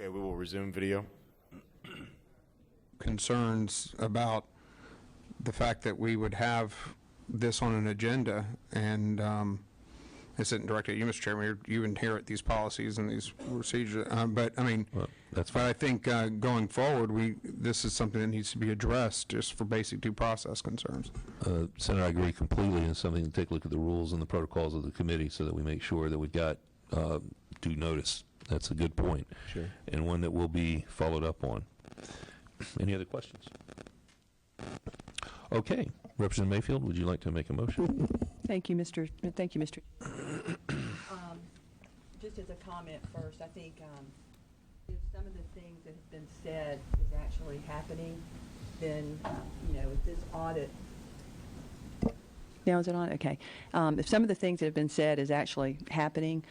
Okay, we will resume video. Concerns about the fact that we would have this on an agenda, and it's sitting directly at you, Mr. Chairman. You inherit these policies and these procedures, but I mean, Well, that's but fine. I think going forward, this is something that needs to be addressed just for basic due process concerns. Senator, I agree completely. It's something to take a look at the rules and the protocols of the committee so that we make sure that we've got due notice. That's a good point. Sure. And one that will be followed up on. Any other questions? Okay. Representative Mayfield, would you like to make a motion? Thank you, Mr. Just as a comment first, I think if some of the things that have been said is actually happening, then, if this audit... Now is it on? Okay. If some of the things that have been said is actually happening,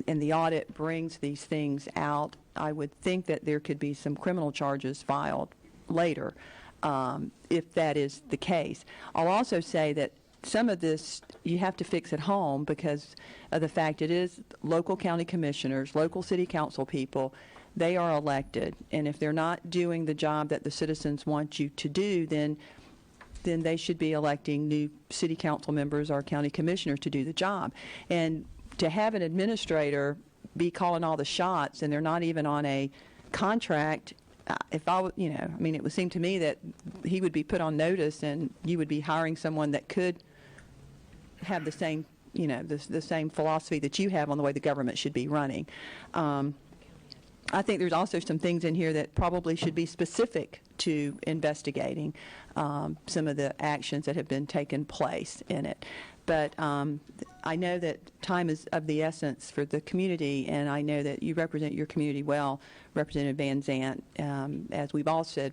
and the audit brings these things out, I would think that there could be some criminal charges filed later, if that is the case. I'll also say that some of this you have to fix at home because of the fact it is local county commissioners, local city council people. They are elected, and if they're not doing the job that the citizens want you to do, then they should be electing new city council members or county commissioners to do the job. And to have an administrator be calling all the shots and they're not even on a contract, if I, it would seem to me that he would be put on notice and you would be hiring someone that could have the same, the same philosophy that you have on the way the government should be running. I think there's also some things in here that probably should be specific to investigating some of the actions that have been taken place in it. But I know that time is of the essence for the community, and I know that you represent your community well, Representative Van Zant. As we've all said,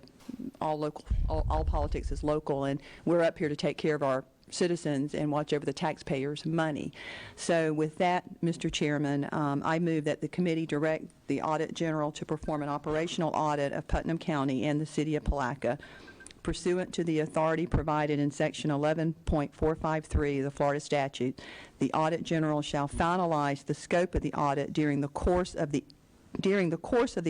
all politics is local, and we're up here to take care of our citizens and watch over the taxpayers' money. So with that, Mr. Chairman, I move that the committee direct the Auditor General to perform an operational audit of Putnam County and the City of Palatka. Pursuant to the authority provided in Section 11.453 of the Florida statute, the Auditor General shall finalize the scope of the audit during the course of the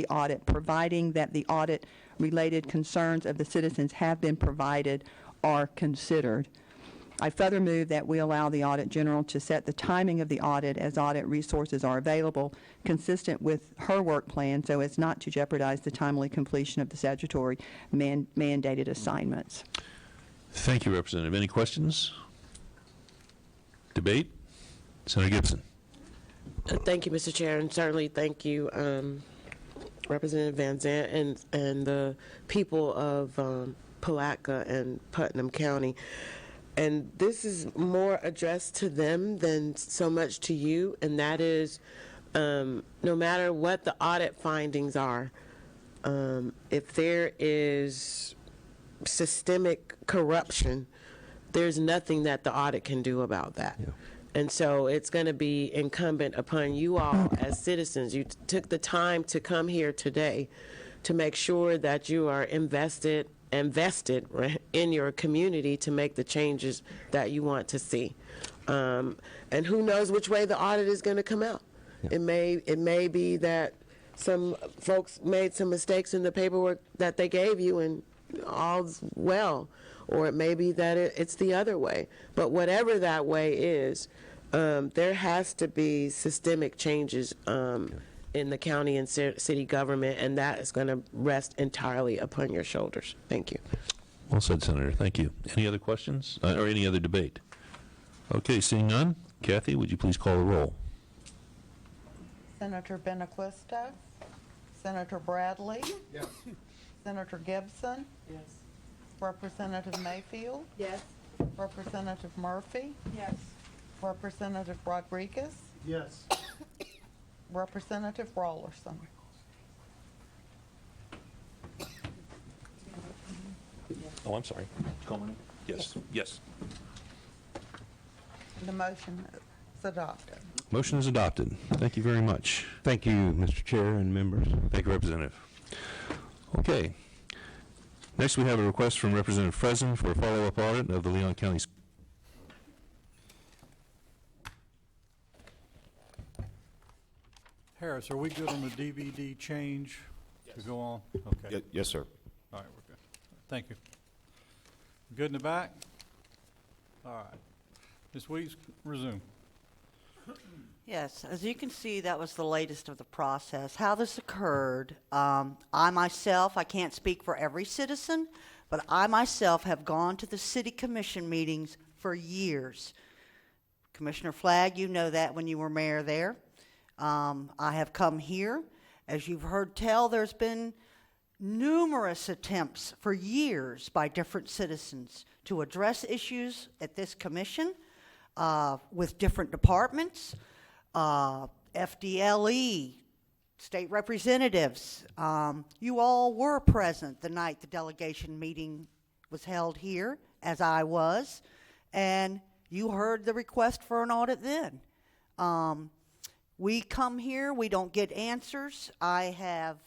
audit, providing that the audit-related concerns of the citizens have been provided or considered. I further move that we allow the Auditor General to set the timing of the audit as audit resources are available, consistent with her work plan, so as not to jeopardize the timely completion of the statutory mandated assignments. Thank you, Representative. Any questions? Debate? Senator Gibson. Thank you, Mr. Chair, and certainly thank you, Representative Van Zant and the people of Palatka and Putnam County. And this is more addressed to them than so much to you, and that is no matter what the audit findings are, if there is systemic corruption, there's nothing that the audit can do about that. Yeah. And so it's going to be incumbent upon you all as citizens. You took the time to come here today to make sure that you are invested in your community to make the changes that you want to see. And who knows which way the audit is going to come out. Yeah. It may be that some folks made some mistakes in the paperwork that they gave you and all's well, or it may be that it's the other way. But whatever that way is, there has to be systemic changes in the county and city government, and that is going to rest entirely upon your shoulders. Thank you. Well said, Senator. Thank you. Any other questions or any other debate? Okay, seeing none. Kathy, would you please call the roll? Senator Benaquisto. Senator Bradley. Yes. Senator Gibson. Yes. Representative Mayfield. Yes. Representative Murphy. Yes. Representative Rodriguez. Yes. Representative Rawlerson. Oh, I'm sorry. Yes. Yes. The motion is adopted. Motion is adopted. Thank you very much. Thank you, Mr. Chair and members. Thank you, Representative. Okay. Next, we have a request from Representative Fresen for a follow-up audit of the Leon County. Harris, are we good on the DVD change to go on? Okay. Yes, sir. All right, we're good. Thank you. Good in the back? All right. Ms. Weeks, resume. Yes, as you can see, that was the latest of the process. How this occurred, I myself, I can't speak for every citizen, but I myself have gone to the city commission meetings for years. Commissioner Flagg, you know that when you were mayor there. I have come here. As you've heard tell, there's been numerous attempts for years by different citizens to address issues at this commission with different departments, FDLE, state representatives. You all were present the night the delegation meeting was held here, as I was, and you heard the request for an audit then. We come here, we don't get answers. I have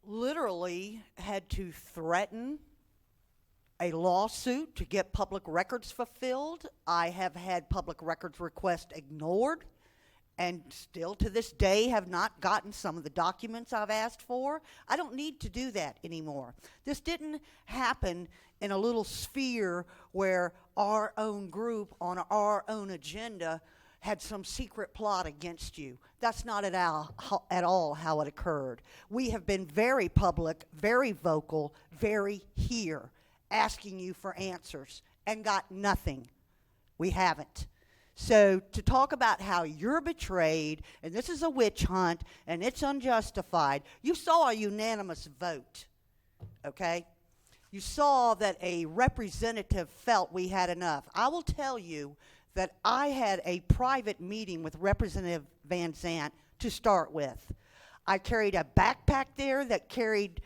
literally had to threaten a lawsuit to get public records fulfilled. I have had public records requests ignored, and still to this day have not gotten some of the documents I've asked for. I don't need to do that anymore. This didn't happen in a little sphere where our own group on our own agenda had some secret plot against you. That's not at all how it occurred. We have been very public, very vocal, very here, asking you for answers, and got nothing. We haven't. So to talk about how you're betrayed, and this is a witch hunt, and it's unjustified, you saw a unanimous vote, okay? You saw that a representative felt we had enough. I will tell you that I had a private meeting with Representative Van Zant to start with. I carried a backpack there that carried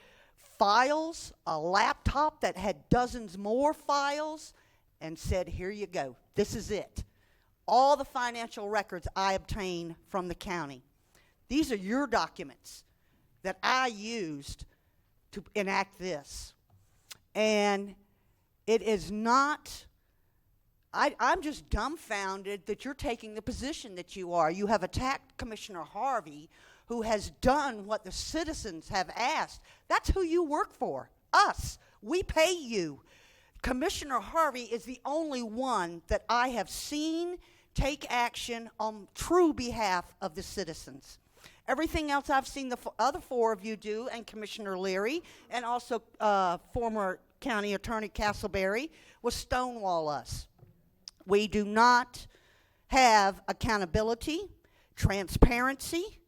files, a laptop that had dozens more files, and said, here you go, this is it. All the financial records I obtained from the county. These are your documents that I used to enact this. And it is not, I'm just dumbfounded that you're taking the position that you are. You have attacked Commissioner Harvey, who has done what the citizens have asked. That's who you work for, us. We pay you. Commissioner Harvey is the only one that I have seen take action on true behalf of the citizens. Everything else I've seen the other four of you do, and Commissioner Leary, and also former County Attorney Castleberry, was stonewall us. We do not have accountability, transparency,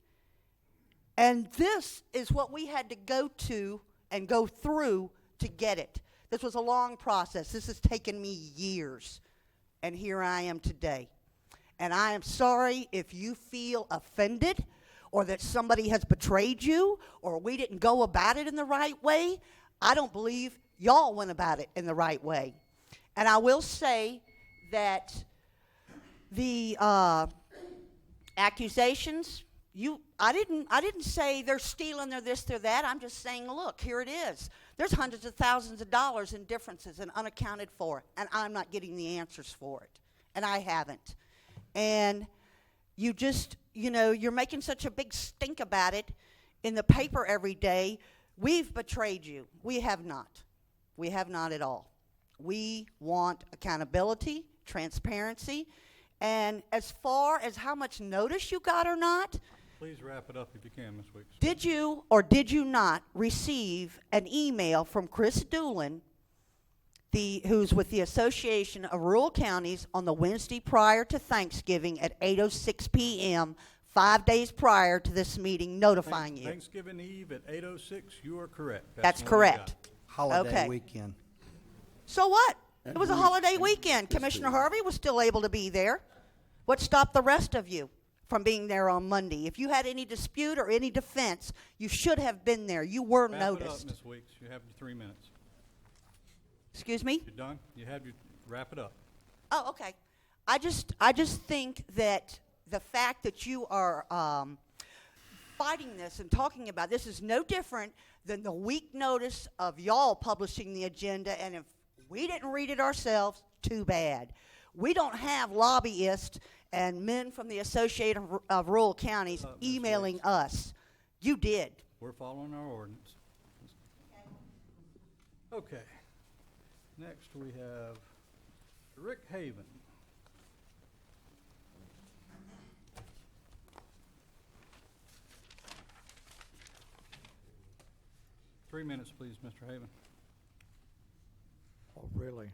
and this is what we had to go to and go through to get it. This was a long process. This has taken me years, and here I am today. And I am sorry if you feel offended or that somebody has betrayed you or we didn't go about it in the right way. I don't believe y'all went about it in the right way. And I will say that the accusations, I didn't say they're stealing, they're this, they're that. I'm just saying, look, here it is. There's hundreds of thousands of dollars in differences and unaccounted for, and I'm not getting the answers for it. And I haven't. And you just, you're making such a big stink about it in the paper every day. We've betrayed you. We have not. We have not at all. We want accountability, transparency, and as far as how much notice you got or not, Please wrap it up if you can, Ms. Weeks. did you or did you not receive an email from Chris Doolin, who's with the Association of Rural Counties, on the Wednesday prior to Thanksgiving at 8:06 p.m., 5 days prior to this meeting, notifying you? Thanksgiving Eve at 8:06, you are correct. That's the one we got. correct. Holiday Okay. weekend. So what? It was a holiday weekend. Commissioner Harvey was still able to be there. What stopped the rest of you from being there on Monday? If you had any dispute or any defense, you should have been there. You were Wrap noticed. it up, Ms. Weeks. You have your 3 minutes. Excuse me? You're done? You have your, wrap it up. Oh, okay. I just think that the fact that you are fighting this and talking about this is no different than the week notice of y'all publishing the agenda, and if we didn't read it ourselves, too bad. We don't have lobbyists and men from the Association of Rural Counties Ms. emailing Wicks. us. You did. We're following our ordinance. Okay. Next, we have Rick Haven. Three minutes, please, Mr. Haven. Oh, really?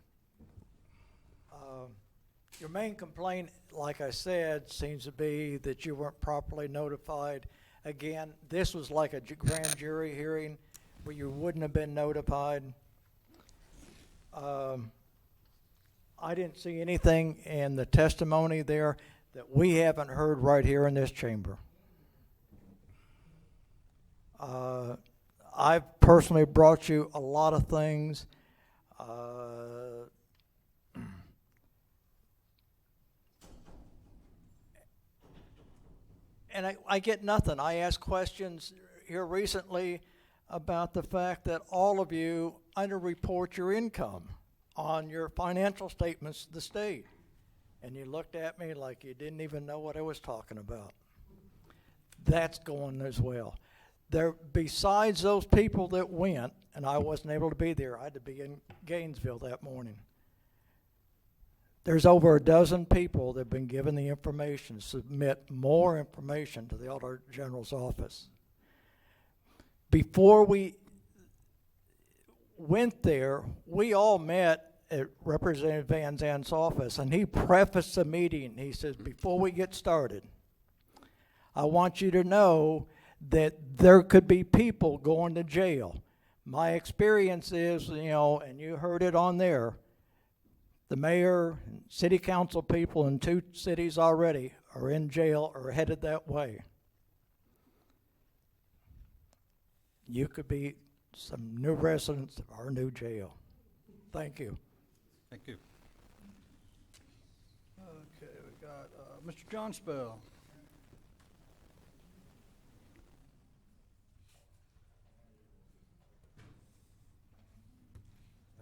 Your main complaint, like I said, seems to be that you weren't properly notified. Again, this was like a grand jury hearing where you wouldn't have been notified. I didn't see anything in the testimony there that we haven't heard right here in this chamber. I've personally brought you a lot of things. And I get nothing. I asked questions here recently about the fact that all of you underreport your income on your financial statements to the state. And you looked at me like you didn't even know what I was talking about. That's going as well. There, besides those people that went, and I wasn't able to be there, I had to be in Gainesville that morning. There's over a dozen people that have been given the information, submit more information to the Auditor General's office. Before we went there, we all met at Representative Van Zandt's office, and he prefaced the meeting. He says, before we get started, I want you to know that there could be people going to jail. My experience is, you know, and you heard it on there, the mayor, and city council people in 2 cities already are in jail or headed that way. You could be some new residents of our new jail. Thank you. Thank you. Okay, we got Mr. John Spell.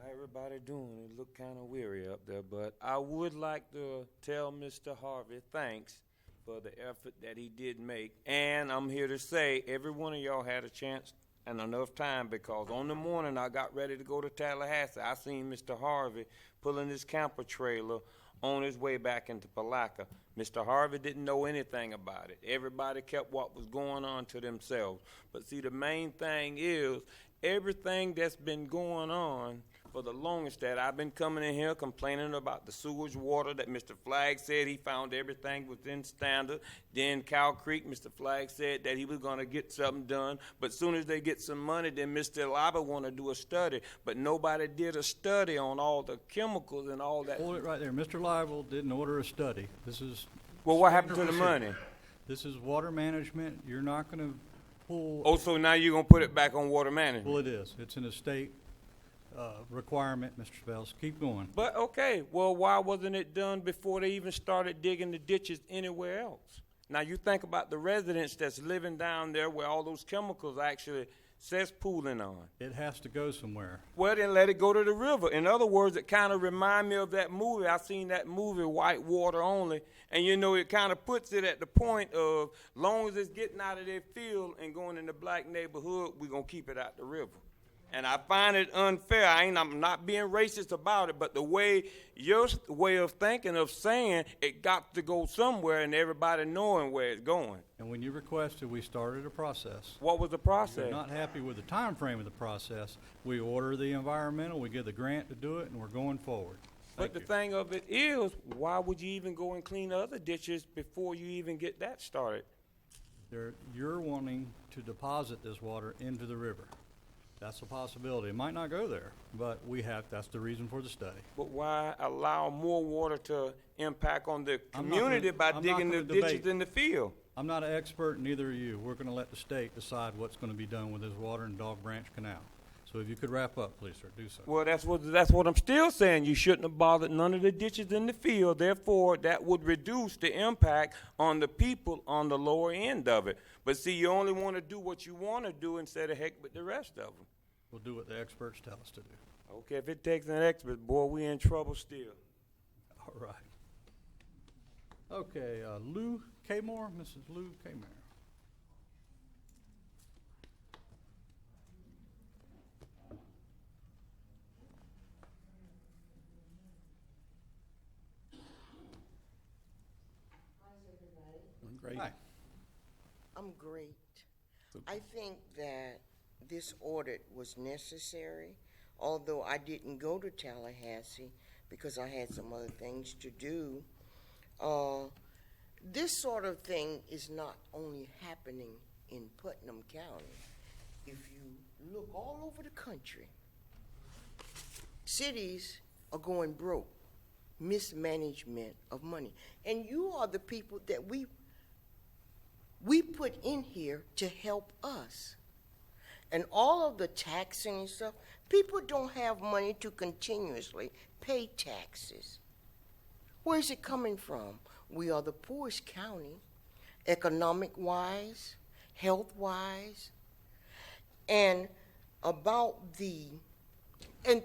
How everybody doing? It look kind of weary up there, but I would like to tell Mr. Harvey thanks for the effort that he did make. And I'm here to say every one of y'all had a chance and enough time, because on the morning I got ready to go to Tallahassee, I seen Mr. Harvey pulling his camper trailer on his way back into Palatka. Mr. Harvey didn't know anything about it. Everybody kept what was going on to themselves. But see, the main thing is everything that's been going on for the longest that I've been coming in here complaining about the sewage water that Mr. Flagg said he found everything within standard. Then Cow Creek, Mr. Flagg said that he was going to get something done. But soon as they get some money, then Mr. Liber want to do a study. But nobody did a study on all the chemicals and all that. Hold it right there. Mr. Lible didn't order a study. This is. Well, what happened to the money? This is water management. You're not going to pull. Oh, so now you're going to put it back on water management? Well, it is. It's in a state requirement, Mr. Spells. Keep going. But, okay, well, why wasn't it done before they even started digging the ditches anywhere else? Now, you think about the residents that's living down there where all those chemicals actually cesspooling on. It has to go somewhere. Well, then let it go to the river. In other words, it kind of remind me of that movie. I seen that movie, White Water Only, and, you know, it kind of puts it at the point of long as it's getting out of their field and going in the black neighborhood, we're going to keep it out the river. And I find it unfair. I'm not being racist about it, but the way your way of thinking of saying it got to go somewhere and everybody knowing where it's going. And when you requested, we started a process. What was the If process? you're not happy with the time frame of the process, we order the environmental, we give the grant to do it, and we're going forward. But the thing of it is, why would you even go and clean other ditches before you even get that started? You're wanting to deposit this water into the river. That's a possibility. It might not go there, but that's the reason for the study. But why allow more water to impact on the I'm not community gonna- by I'm not digging the gonna ditches debate. in the field? I'm not an expert, neither are you. We're going to let the state decide what's going to be done with this water in Dog Branch Canal. So if you could wrap up, please, sir, do so. Well, that's what I'm still saying. You shouldn't have bothered none of the ditches in the field. Therefore, that would reduce the impact on the people on the lower end of it. But see, you only want to do what you want to do instead of heck with the rest of them. We'll do what the experts tell us to do. Okay, if it takes an expert, boy, we in trouble still. All right. Okay, Lou Kmore, Mrs. Lou Kmore. Great. Hi. I'm great. I think that this audit was necessary, although I didn't go to Tallahassee because I had some other things to do. This sort of thing is not only happening in Putnam County. If you look all over the country, cities are going broke, mismanagement of money. And you are the people that we put in here to help us. And all of the taxing and stuff, people don't have money to continuously pay taxes. Where is it coming from? We are the poorest county, economic-wise, health-wise, and and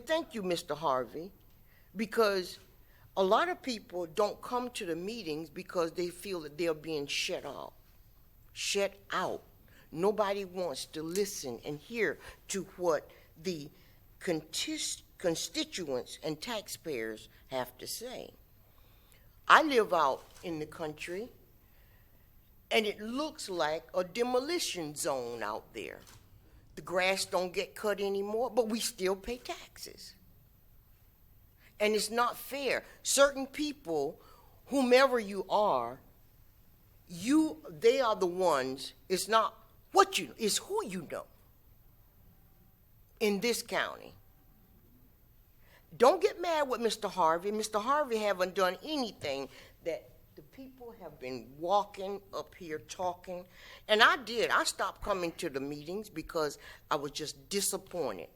thank you, Mr. Harvey, because a lot of people don't come to the meetings because they feel that they're being shut out. Nobody wants to listen and hear to what the constituents and taxpayers have to say. I live out in the country, and it looks like a demolition zone out there. The grass don't get cut anymore, but we still pay taxes. And it's not fair. Certain people, whomever you are, they are the ones, it's not what you, it's who you know in this county. Don't get mad with Mr. Harvey. Mr. Harvey haven't done anything. That the people have been walking up here talking. And I stopped coming to the meetings because I was just disappointed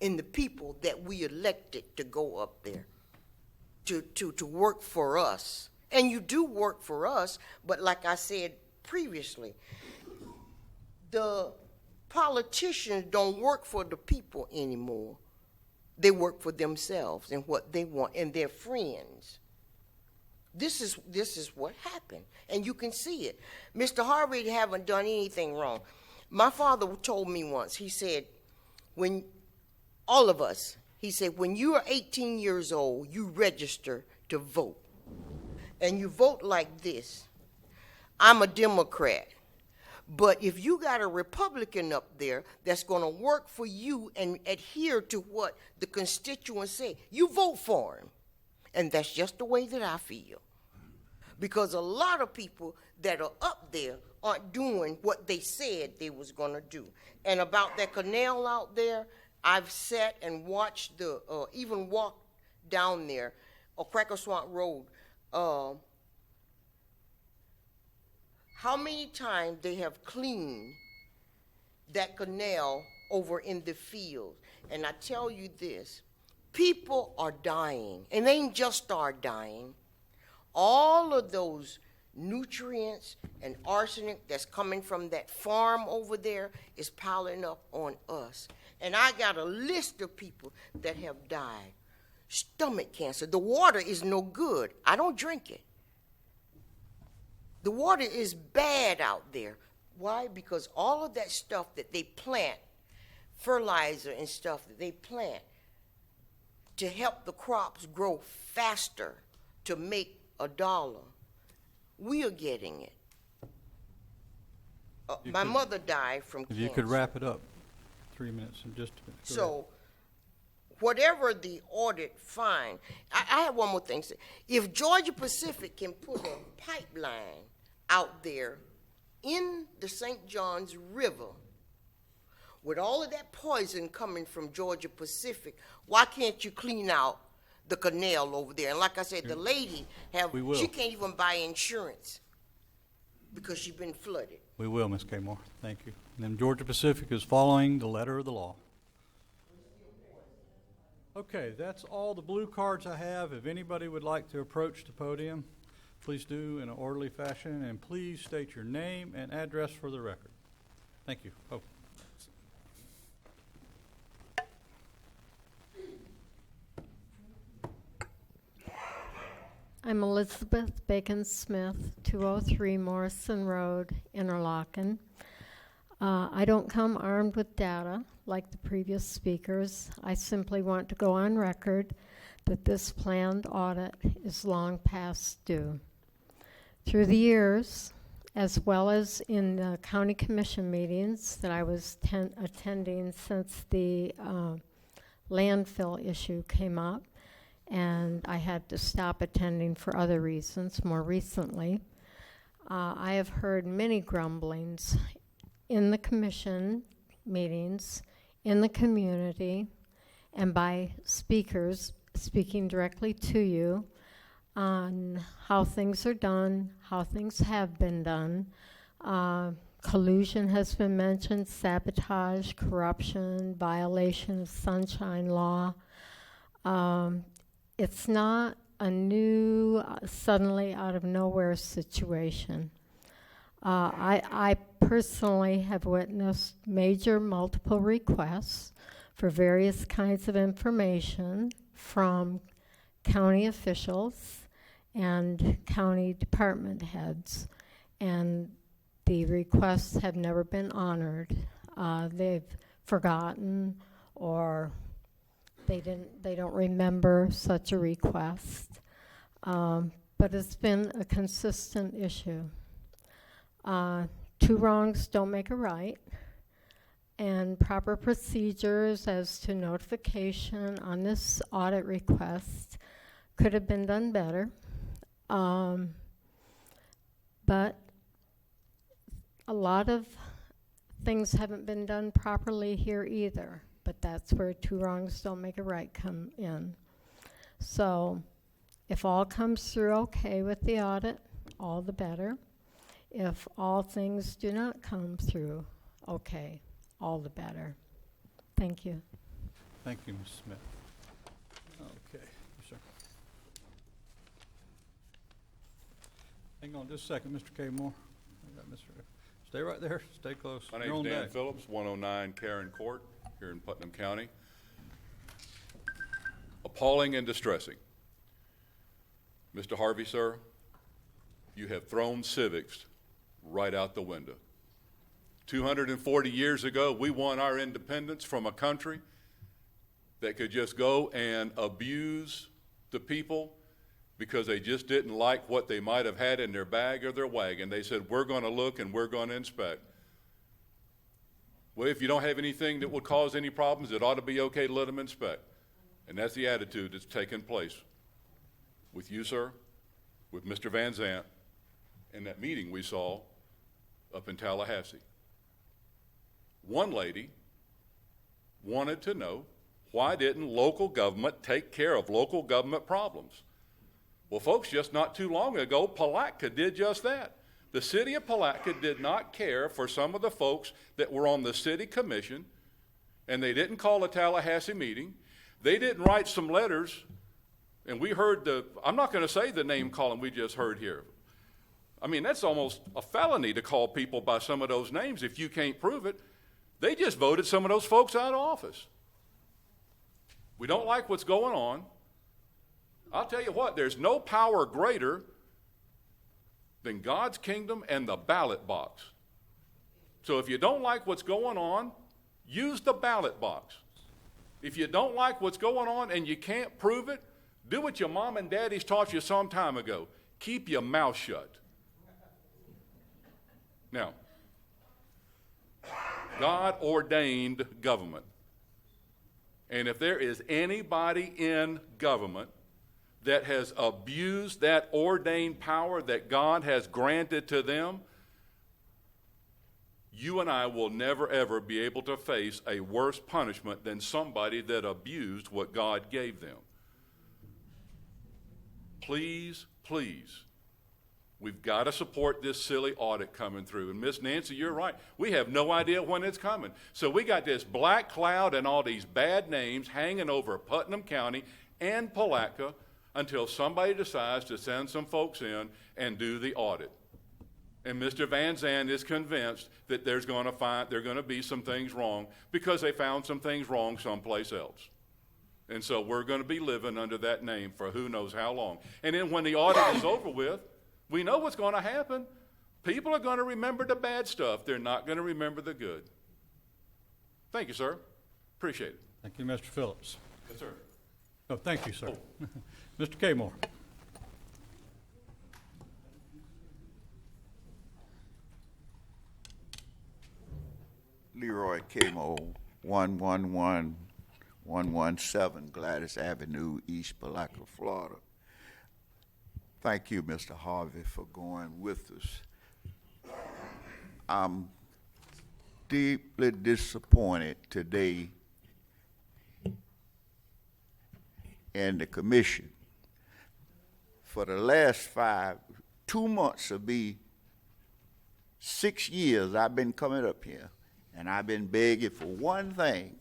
in the people that we elected to go up there to work for us. And you do work for us, but like I said previously, the politicians don't work for the people anymore. They work for themselves and what they want and their friends. This is what happened, and you can see it. Mr. Harvey haven't done anything wrong. My father told me once, he said, when all of us, he said, when you are 18 years old, you register to vote. And you vote like this. I'm a Democrat. But if you got a Republican up there that's going to work for you and adhere to what the constituents say, you vote for him. And that's just the way that I feel. Because a lot of people that are up there aren't doing what they said they was going to do. And about that canal out there, I've sat and watched even walked down there, Cracker Swamp Road, how many times they have cleaned that canal over in the field. And I tell you this, people are dying, and they ain't just start dying. All of those nutrients and arsenic that's coming from that farm over there is piling up on us. And I got a list of people that have died. Stomach cancer. The water is no good. I don't drink it. The water is bad out there. Why? Because all of that stuff that they plant, fertilizer and stuff that they plant to help the crops grow faster to make $1, we are getting it. My mother died from cancer. If you could wrap it up, 3 minutes and just a minute. So, whatever the audit find, I have one more thing to say. If Georgia Pacific can put a pipeline out there in the St. Johns River with all of that poison coming from Georgia Pacific, why can't you clean out the canal over there? And like I said, the lady she can't even buy insurance because she's been flooded. We will, Ms. Kmore. Thank you. And then Georgia Pacific is following the letter of the law. Okay, that's all the blue cards I have. If anybody would like to approach the podium, please do in an orderly fashion, and please state your name and address for the record. Thank you. Oh. I'm Elizabeth Bacon Smith, 203 Morrison Road, Interlaken. I don't come armed with data like the previous speakers. I simply want to go on record that this planned audit is long past due. Through the years, as well as in the county commission meetings that I was attending since the landfill issue came up, and I had to stop attending for other reasons more recently, I have heard many grumblings in the commission meetings, in the community, and by speakers speaking directly to you on how things are done, how things have been done. Collusion has been mentioned, sabotage, corruption, violation of sunshine law. It's not a new, suddenly out of nowhere situation. I personally have witnessed major multiple requests for various kinds of information from county officials and county department heads, and the requests have never been honored. They've forgotten, or they don't remember such a request. But it's been a consistent issue. Two wrongs don't make a right, and proper procedures as to notification on this audit request could have been done better. But a lot of things haven't been done properly here either, but that's where two wrongs don't make a right come in. So if all comes through okay with the audit, all the better. If all things do not come through okay, all the better. Thank you. Thank you, Ms. Smith. Okay, yes, sir. Hang on just a second, Mr. K. Moore. I got Mr. Stay right there. Stay close. My You're name's on Dan deck. Phillips, 109 Karen Court here in Putnam County. Appalling and distressing. Mr. Harvey, sir, you have thrown civics right out the window. 240 years ago, we won our independence from a country that could just go and abuse the people because they just didn't like what they might have had in their bag or their wagon. They said, we're going to look and we're going to inspect. Well, if you don't have anything that would cause any problems, it ought to be okay to let them inspect. And that's the attitude that's taken place with you, sir, with Mr. Van Zant, and that meeting we saw up in Tallahassee. One lady wanted to know, why didn't local government take care of local government problems? Well, folks, just not too long ago, Palatka did just that. The city of Palatka did not care for some of the folks that were on the city commission, and they didn't call a Tallahassee meeting. They didn't write some letters, and we heard I'm not going to say the name calling we just heard here. I mean, that's almost a felony to call people by some of those names if you can't prove it. They just voted some of those folks out of office. We don't like what's going on. I'll tell you what, there's no power greater than God's kingdom and the ballot box. So if you don't like what's going on, use the ballot box. If you don't like what's going on and you can't prove it, do what your mom and daddies taught you some time ago. Keep your mouth shut. Now, God ordained government. And if there is anybody in government that has abused that ordained power that God has granted to them, you and I will never ever be able to face a worse punishment than somebody that abused what God gave them. Please, please, we've got to support this silly audit coming through. And Miss Nancy, you're right. We have no idea when it's coming. So we got this black cloud and all these bad names hanging over Putnam County and Palatka until somebody decides to send some folks in and do the audit. And Mr. Van Zandt is convinced that there are going to be some things wrong because they found some things wrong someplace else. And so we're going to be living under that name for who knows how long. And then when the audit is over with, we know what's going to happen. People are going to remember the bad stuff. They're not going to remember the good. Thank you, sir. Appreciate it. Thank you, Mr. Phillips. Yes, sir. Oh, thank you, sir. Mr. Kmore. Leroy Camo, 111117 Gladys Avenue, East Palatka, Florida. Thank you, Mr. Harvey, for going with us. I'm deeply disappointed today in the commission. For the last 2 months will be 6 years I've been coming up here. And I've been begging for one thing.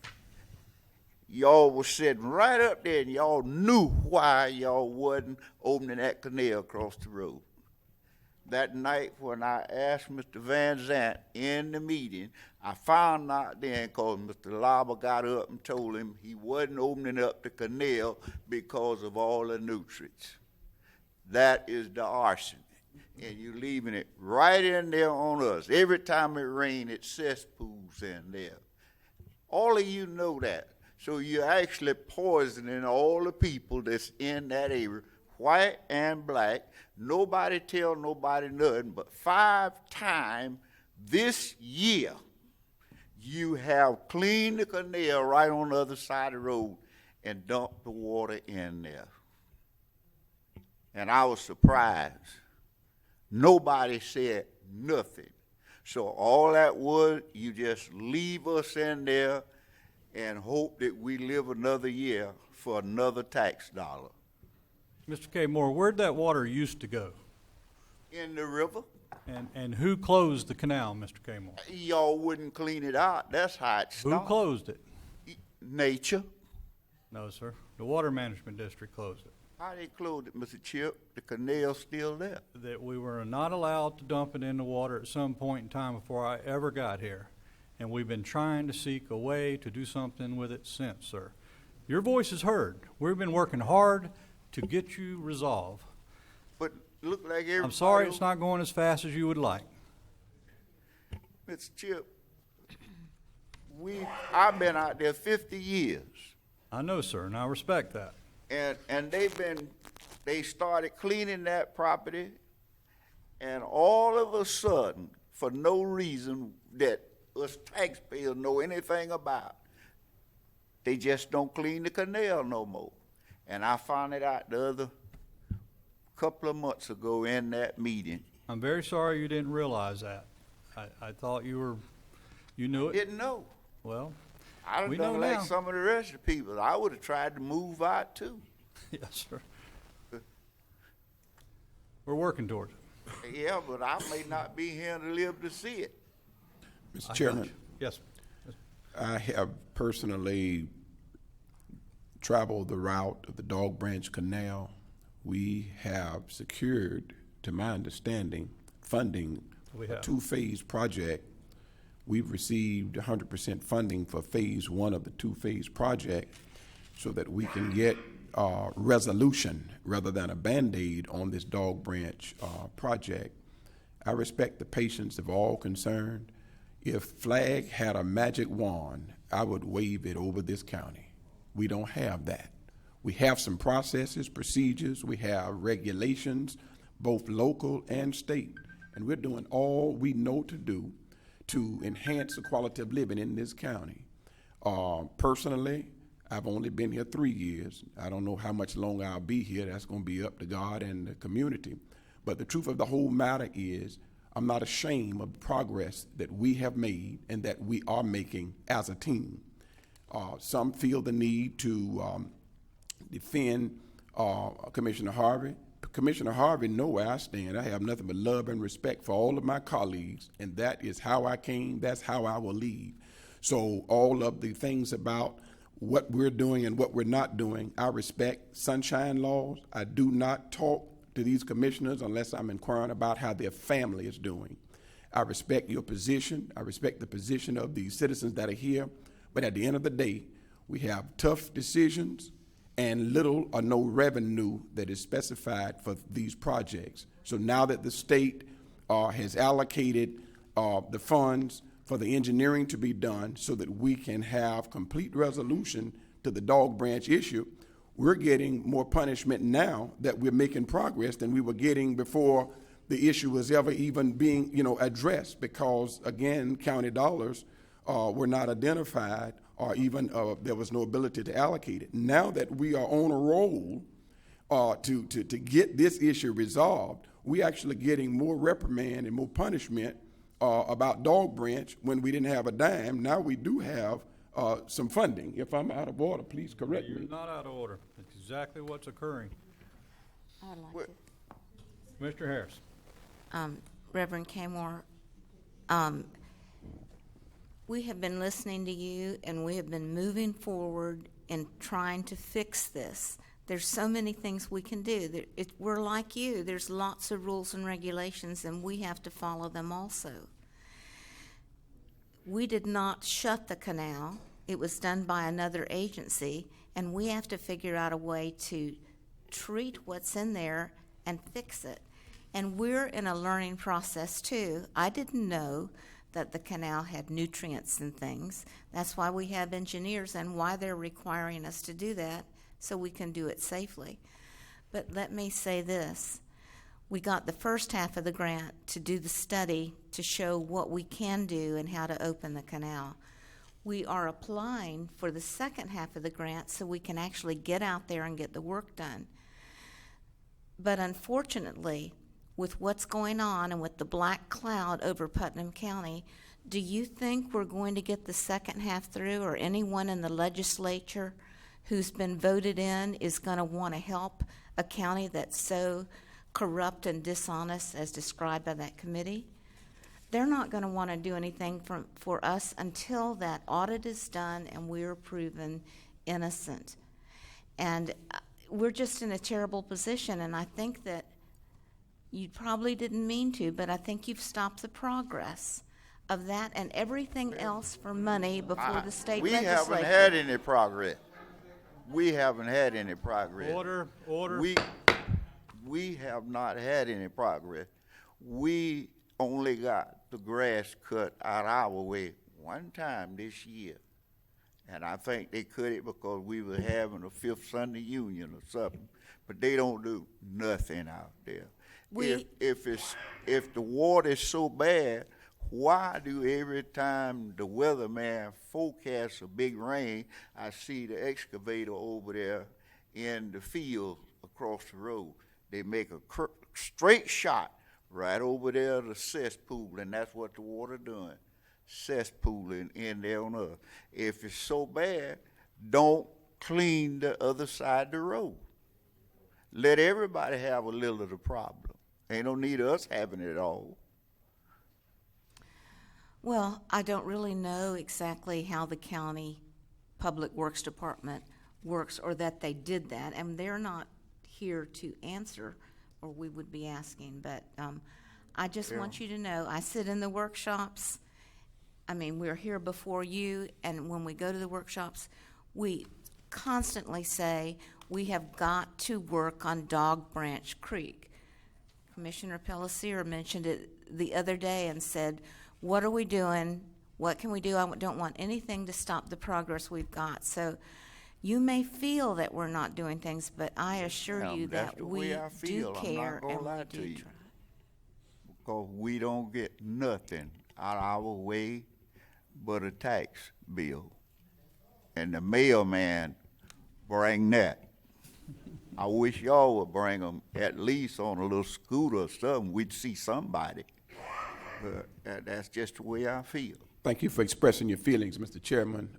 Y'all was sitting right up there and y'all knew why y'all wasn't opening that canal across the road. That night when I asked Mr. Van Zant in the meeting, I found out then because Mr. Lauber got up and told him he wasn't opening up the canal because of all the nutrients. That is the arsenic. And you're leaving it right in there on us. Every time it rains, it cesspools in there. All of you know that. So you're actually poisoning all the people that's in that area, white and black. Nobody tell nobody nothing, but 5 times this year, you have cleaned the canal right on the other side of the road and dumped the water in there. And I was surprised. Nobody said nothing. So all that was, you just leave us in there and hope that we live another year for another tax dollar. Mr. K. Moore, where'd that water used to go? In the river. And who closed the canal, Mr. K. Moore? Y'all wouldn't clean it out. That's how it started. Who closed it? Nature. No, sir. The Water Management District closed it. How they closed it, Mr. Chip? The canal's still there. That we were not allowed to dump it in the water at some point in time before I ever got here. And we've been trying to seek a way to do something with it since, sir. Your voice is heard. We've been working hard to get you resolved. But look like everybody... I'm sorry it's not going as fast as you would like. Mr. Chip, I've been out there 50 years. I know, sir, and I respect that. And they started cleaning that property, and all of a sudden, for no reason that us taxpayers know anything about, they just don't clean the canal no more. And I found it out the other couple of months ago in that meeting. I'm very sorry you didn't realize that. I thought you knew it. Didn't know. Well, I done we done know like now. some of the rest of the people. I would have tried to move out too. Yes, sir. We're working towards it. Yeah, but I may not be here to live to see it. Mr. Chairman, Yes. I have personally traveled the route of the Dog Branch Canal. We have secured, to my understanding, funding We a have. 2-phase project. We've received 100% funding for phase 1 of the 2-phase project so that we can get resolution rather than a Band-Aid on this Dog Branch project. I respect the patience of all concerned. If Flag had a magic wand, I would wave it over this county. We don't have that. We have some processes, procedures, we have regulations, both local and state, and we're doing all we know to do to enhance the quality of living in this county. Personally, I've only been here 3 years. I don't know how much longer I'll be here. That's going to be up to God and the community. But the truth of the whole matter is, I'm not ashamed of the progress that we have made and that we are making as a team. Some feel the need to defend Commissioner Harvey. Commissioner Harvey know where I stand. I have nothing but love and respect for all of my colleagues, and that is how I came. That's how I will leave. So all of the things about what we're doing and what we're not doing, I respect sunshine laws. I do not talk to these commissioners unless I'm inquiring about how their family is doing. I respect your position. I respect the position of the citizens that are here. But at the end of the day, We have tough decisions and little or no revenue that is specified for these projects. So now that the state has allocated the funds for the engineering to be done so that we can have complete resolution to the Dog Branch issue, we're getting more punishment now that we're making progress than we were getting before the issue was ever even being, addressed, because, again, county dollars were not identified, or even there was no ability to allocate it. Now that we are on a roll to get this issue resolved, we actually getting more reprimand and more punishment about Dog Branch when we didn't have a dime. Now we do have some funding. If I'm out of order, please correct me. You're not out of order. That's exactly what's occurring. I'd like Mr. Harris. Reverend Kamor, we have been listening to you, and we have been moving forward in trying to fix this. There's so many things we can do. We're like you. There's lots of rules and regulations, and we have to follow them also. We did not shut the canal. It was done by another agency, and we have to figure out a way to treat what's in there and fix it. And we're in a learning process, too. I didn't know that the canal had nutrients and things. That's why we have engineers and why they're requiring us to do that, so we can do it safely. But let me say this. We got the first half of the grant to do the study to show what we can do and how to open the canal. We are applying for the second half of the grant so we can actually get out there and get the work done. But unfortunately, with what's going on and with the black cloud over Putnam County, do you think we're going to get the second half through, or anyone in the legislature who's been voted in is going to want to help a county that's so corrupt and dishonest as described by that committee? They're not going to want to do anything for us until that audit is done and we're proven innocent. And we're just in a terrible position, and I think that you probably didn't mean to, but I think you've stopped the progress of that and everything else for money before the state legislature. We haven't had any progress. We haven't had any progress. Order. We have not had any progress. We only got the grass cut out our way one time this year. And I think they cut it because we were having a Fifth Sunday Union or something. But they don't do nothing out there. If the water is so bad, why do every time the weatherman forecasts a big rain, I see the excavator over there in the field across the road? They make a straight shot right over there to the cesspool, and that's what the water doing, cesspooling in there on us. If it's so bad, don't clean the other side of the road. Let everybody have a little of the problem. Ain't no need of us having it all. Well, I don't really know exactly how the county public works department works, or that they did that, and they're not here to answer, or we would be asking. But I just want you to know, I sit in the workshops. I mean, we're here before you, and when we go to the workshops, we constantly say we have got to work on Dog Branch Creek. Commissioner Pellissier mentioned it the other day and said, what are we doing? What can we do? I don't want anything to stop the progress we've got. So you may feel that we're not doing things, but I assure you that we do care and we do try. Because we don't get nothing out of our way but a tax bill. And the mailman bring that. I wish y'all would bring them at least on a little scooter or something. We'd see somebody. But that's just the way I feel. Thank you for expressing your feelings, Mr. Chairman.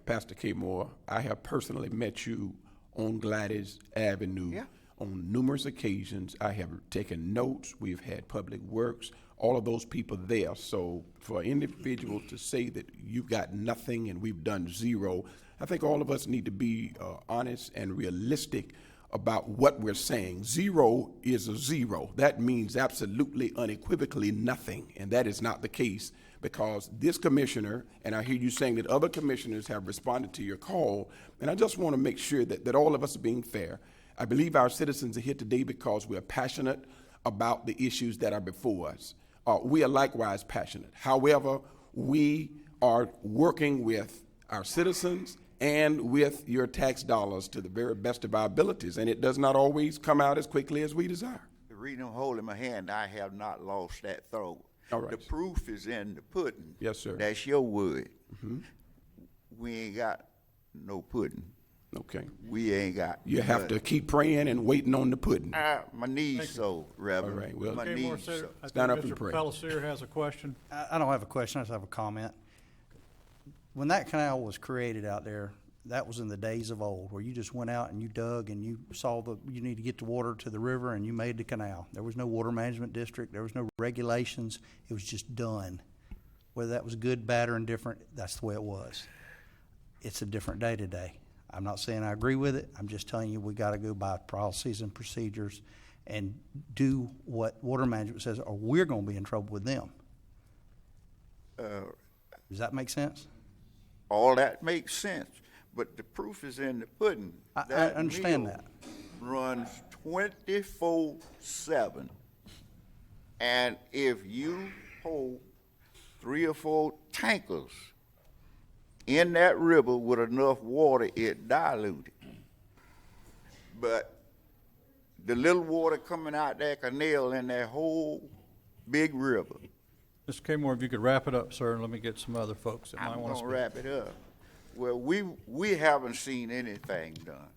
Pastor K. Moore, I have personally met you on Gladys Avenue on numerous occasions. I have taken notes. We've had public works, all of those people there. So for an individual to say that you've got nothing and we've done zero, I think all of us need to be honest and realistic about what we're saying. Zero is a zero. That means absolutely unequivocally nothing, and that is not the case, because this commissioner, and I hear you saying that other commissioners have responded to your call, and I just want to make sure that all of us are being fair. I believe our citizens are here today because we are passionate about the issues that are before us. We are likewise passionate. However, we are working with our citizens and with your tax dollars to the very best of our abilities, and it does not always come out as quickly as we desire. The reason I'm holding my hand, I have not lost that throat. All right. The proof is in the pudding. Yes, sir. That's your word. We ain't got no pudding. Okay. We ain't got. You have to keep praying and waiting on the pudding. My knees so, Reverend. All right, well, my Okay, knees Morris, so. I Stand think up and Mr. pray. Pellissier has a question. I don't have a question, I just have a comment. When that canal was created out there, that was in the days of old, where you just went out and you dug and you saw you need to get the water to the river and you made the canal. There was no water management district, there was no regulations, it was just done. Whether that was good, bad, or indifferent, that's the way it was. It's a different day today. I'm not saying I agree with it, I'm just telling you we gotta go by policies and procedures and do what water management says, or we're gonna be in trouble with them. Does that make sense? All that makes sense, but the proof is in the pudding. I That understand mill that. runs 24/7, and if you hold 3 or 4 tankers in that river with enough water, it diluted. But the little water coming out that canal in that whole big river, Mr. Kmore, if you could wrap it up, sir, and let me get some other folks that might I'm want to gonna speak. wrap it up. Well, we haven't seen anything done,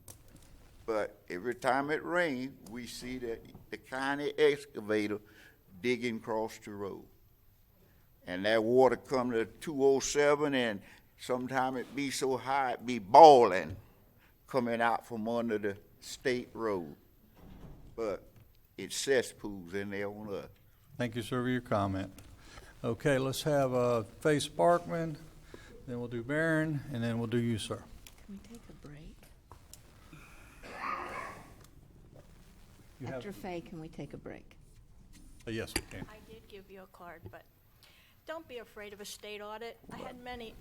but every time it rains, we see the county excavator digging across the road, and that water come to 207, and sometimes it be so high it be boiling coming out from under the state road, but it's cesspools in there on us. Thank you, sir, for your comment. Okay, let's have Faye Sparkman, then we'll do Barron, and then we'll do you, sir. Can we take a break? You have- After Faye, can we take a break? Yes, we can. I did give you a card, but don't be afraid of a state audit. I had many.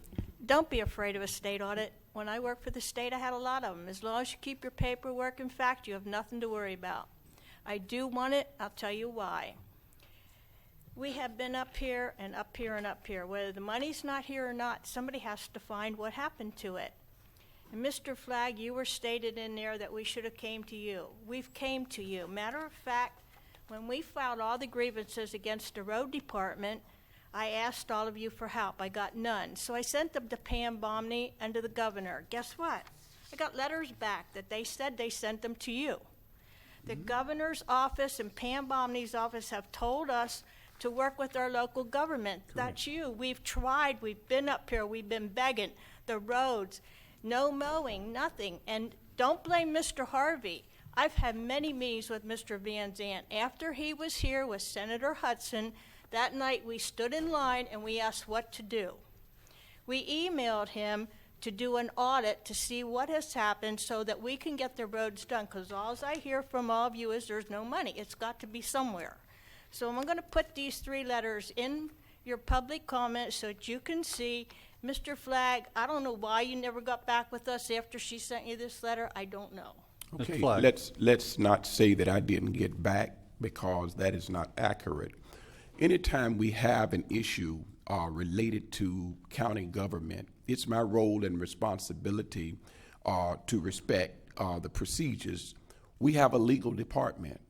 Don't be afraid of a state audit. When I worked for the state, I had a lot of them. As long as you keep your paperwork in fact, you have nothing to worry about. I do want it. I'll tell you why. We have been up here and up here and up here. Whether the money's not here or not, somebody has to find what happened to it. And Mr. Flagg, you were stated in there that we should have came to you. We've came to you. Matter of fact, when we filed all the grievances against the road department, I asked all of you for help. I got none. So I sent them to Pam Bomney and to the governor. Guess what? I got letters back that they said they sent them to you. The governor's office and Pam Bomney's office have told us to work with our local government. That's you. We've tried. We've been up here. We've been begging. The roads, no mowing, nothing. And don't blame Mr. Harvey. I've had many meetings with Mr. Van Zandt. After he was here with Senator Hudson, that night we stood in line and we asked what to do. We emailed him to do an audit to see what has happened so that we can get the roads done, because all I hear from all of you is there's no money. It's got to be somewhere. So I'm going to put these 3 letters in your public comments so that you can see. Mr. Flagg, I don't know why you never got back with us after she sent you this letter. I don't know. Okay, let's not say that I didn't get back, because that is not accurate. Anytime we have an issue related to county government, it's my role and responsibility to respect the procedures. We have a legal department.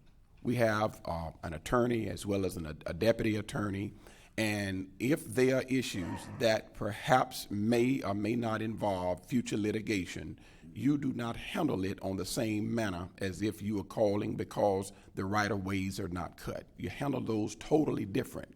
We have an attorney as well as a deputy attorney, and if there are issues that perhaps may or may not involve future litigation, you do not handle it on the same manner as if you were calling because the right-of-ways are not cut. You handle those totally different.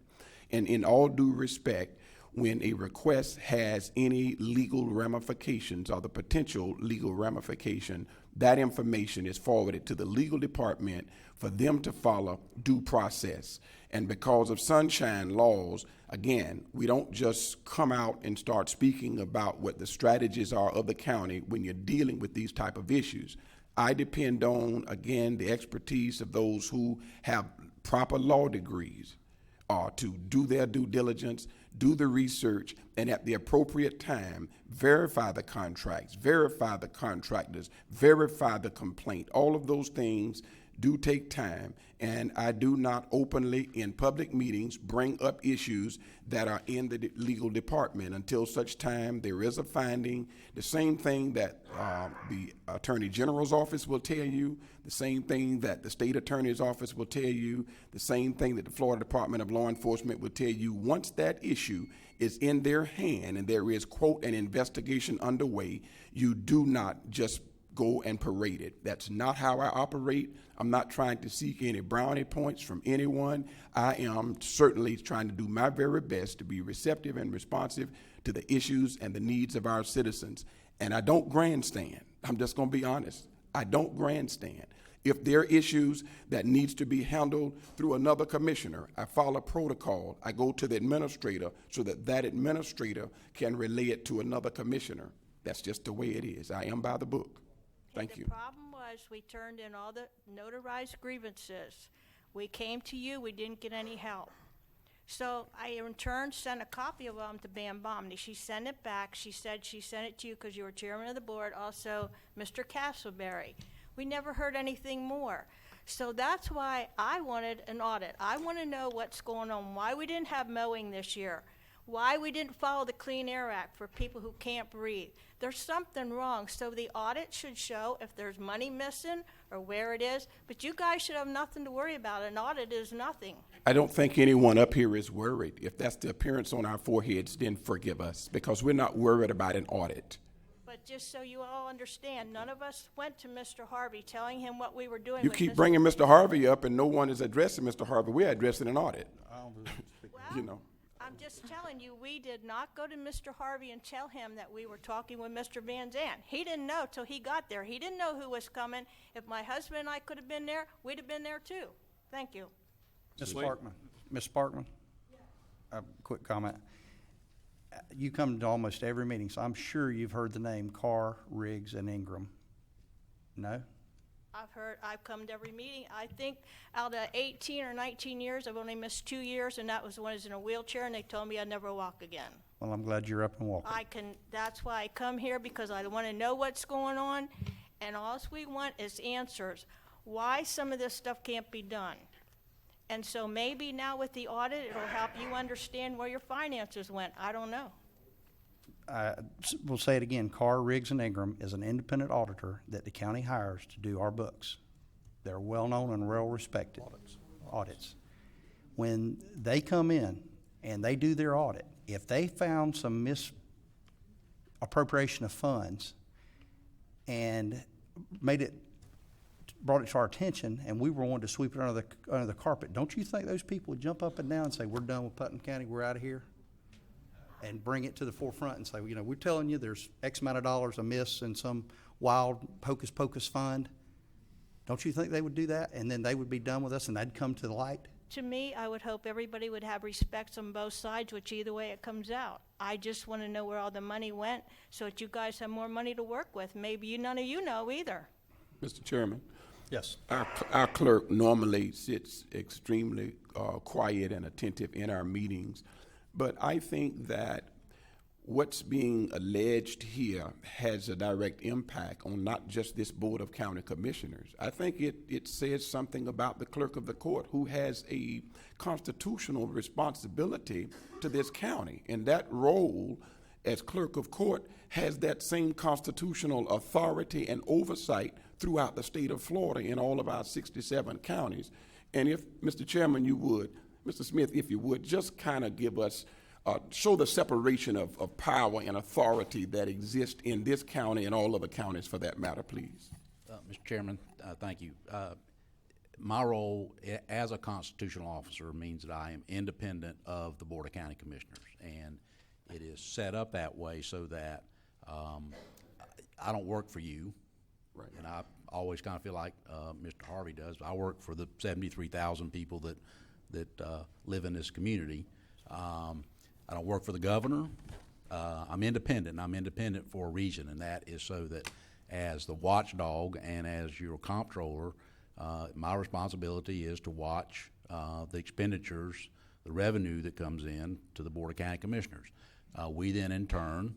And in all due respect, when a request has any legal ramifications or the potential legal ramification, that information is forwarded to the legal department for them to follow due process. And because of sunshine laws, again, we don't just come out and start speaking about what the strategies are of the county when you're dealing with these type of issues. I depend on, again, the expertise of those who have proper law degrees to do their due diligence, do the research, and at the appropriate time, verify the contracts, verify the contractors, verify the complaint. All of those things do take time, and I do not openly in public meetings bring up issues that are in the legal department until such time there is a finding. The same thing that the Attorney General's office will tell you, the same thing that the State Attorney's office will tell you, the same thing that the Florida Department of Law Enforcement will tell you. Once that issue is in their hand and there is, quote, an investigation underway, you do not just go and parade it. That's not how I operate. I'm not trying to seek any brownie points from anyone. I am certainly trying to do my very best to be receptive and responsive to the issues and the needs of our citizens. And I don't grandstand. I'm just going to be honest. I don't grandstand. If there are issues that needs to be handled through another commissioner, I follow protocol. I go to the administrator so that that administrator can relay it to another commissioner. That's just the way it is. I am by the book. Thank you. The problem was we turned in all the notarized grievances. We came to you, we didn't get any help. So I in turn sent a copy of them to Bam Bomney. She sent it back. She said she sent it to you because you were chairman of the board, also Mr. Castleberry. We never heard anything more. So that's why I wanted an audit. I want to know what's going on, why we didn't have mowing this year, why we didn't follow the Clean Air Act for people who can't breathe. There's something wrong, so the audit should show if there's money missing or where it is, but you guys should have nothing to worry about. An audit is nothing. I don't think anyone up here is worried. If that's the appearance on our foreheads, then forgive us, because we're not worried about an audit. But just so you all understand, none of us went to Mr. Harvey telling him what we were doing. You with keep Mr. bringing Mr. Harvey up, and no one is addressing Mr. Harvey. We're addressing an audit. You know. I'm just telling you, we did not go to Mr. Harvey and tell him that we were talking with Mr. Van Zandt. He didn't know till he got there. He didn't know who was coming. If my husband and I could have been there, we'd have been there too. Thank you. Ms. Sparkman. Ms. Sparkman? A quick comment. You come to almost every meeting, so I'm sure you've heard the name Carr, Riggs, and Ingram. No? I've come to every meeting. I think out of 18 or 19 years, I've only missed 2 years, and that was when I was in a wheelchair, and they told me I'd never walk again. Well, I'm glad you're up and walking. That's why I come here, because I want to know what's going on, and all we want is answers. Why some of this stuff can't be done. And so maybe now with the audit, it'll help you understand where your finances went. I don't know. We'll say it again. Carr, Riggs, and Ingram is an independent auditor that the county hires to do our books. They're well-known and well-respected audits. When they come in and they do their audit, if they found some misappropriation of funds and brought it to our attention, and we were wanting to sweep it under the carpet, don't you think those people would jump up and down and say, we're done with Putnam County, we're out of here? And bring it to the forefront and say, we're telling you there's X amount of dollars amiss in some wild hocus pocus fund. Don't you think they would do that? And then they would be done with us and they'd come to the light? To me, I would hope everybody would have respect on both sides, which either way it comes out. I just want to know where all the money went so that you guys have more money to work with. Maybe none of you know either. Mr. Chairman. Yes. Our clerk normally sits extremely quiet and attentive in our meetings. But I think that what's being alleged here has a direct impact on not just this Board of County Commissioners. I think it says something about the clerk of the court, who has a constitutional responsibility to this county. And that role as clerk of court has that same constitutional authority and oversight throughout the state of Florida in all of our 67 counties. And if, Mr. Chairman, you would, Mr. Smith, if you would, just kind of give us, show the separation of power and authority that exists in this county and all other counties for that matter, please. Mr. Chairman, thank you. My role as a constitutional officer means that I am independent of the Board of County Commissioners, and it is set up that way so that I don't work for you. Right. And I always kind of feel like Mr. Harvey does. I work for the 73,000 people that live in this community. I don't work for the governor. I'm independent, and I'm independent for a reason, and that is so that as the watchdog and as your comptroller, my responsibility is to watch the expenditures, the revenue that comes in to the Board of County Commissioners. We then, in turn,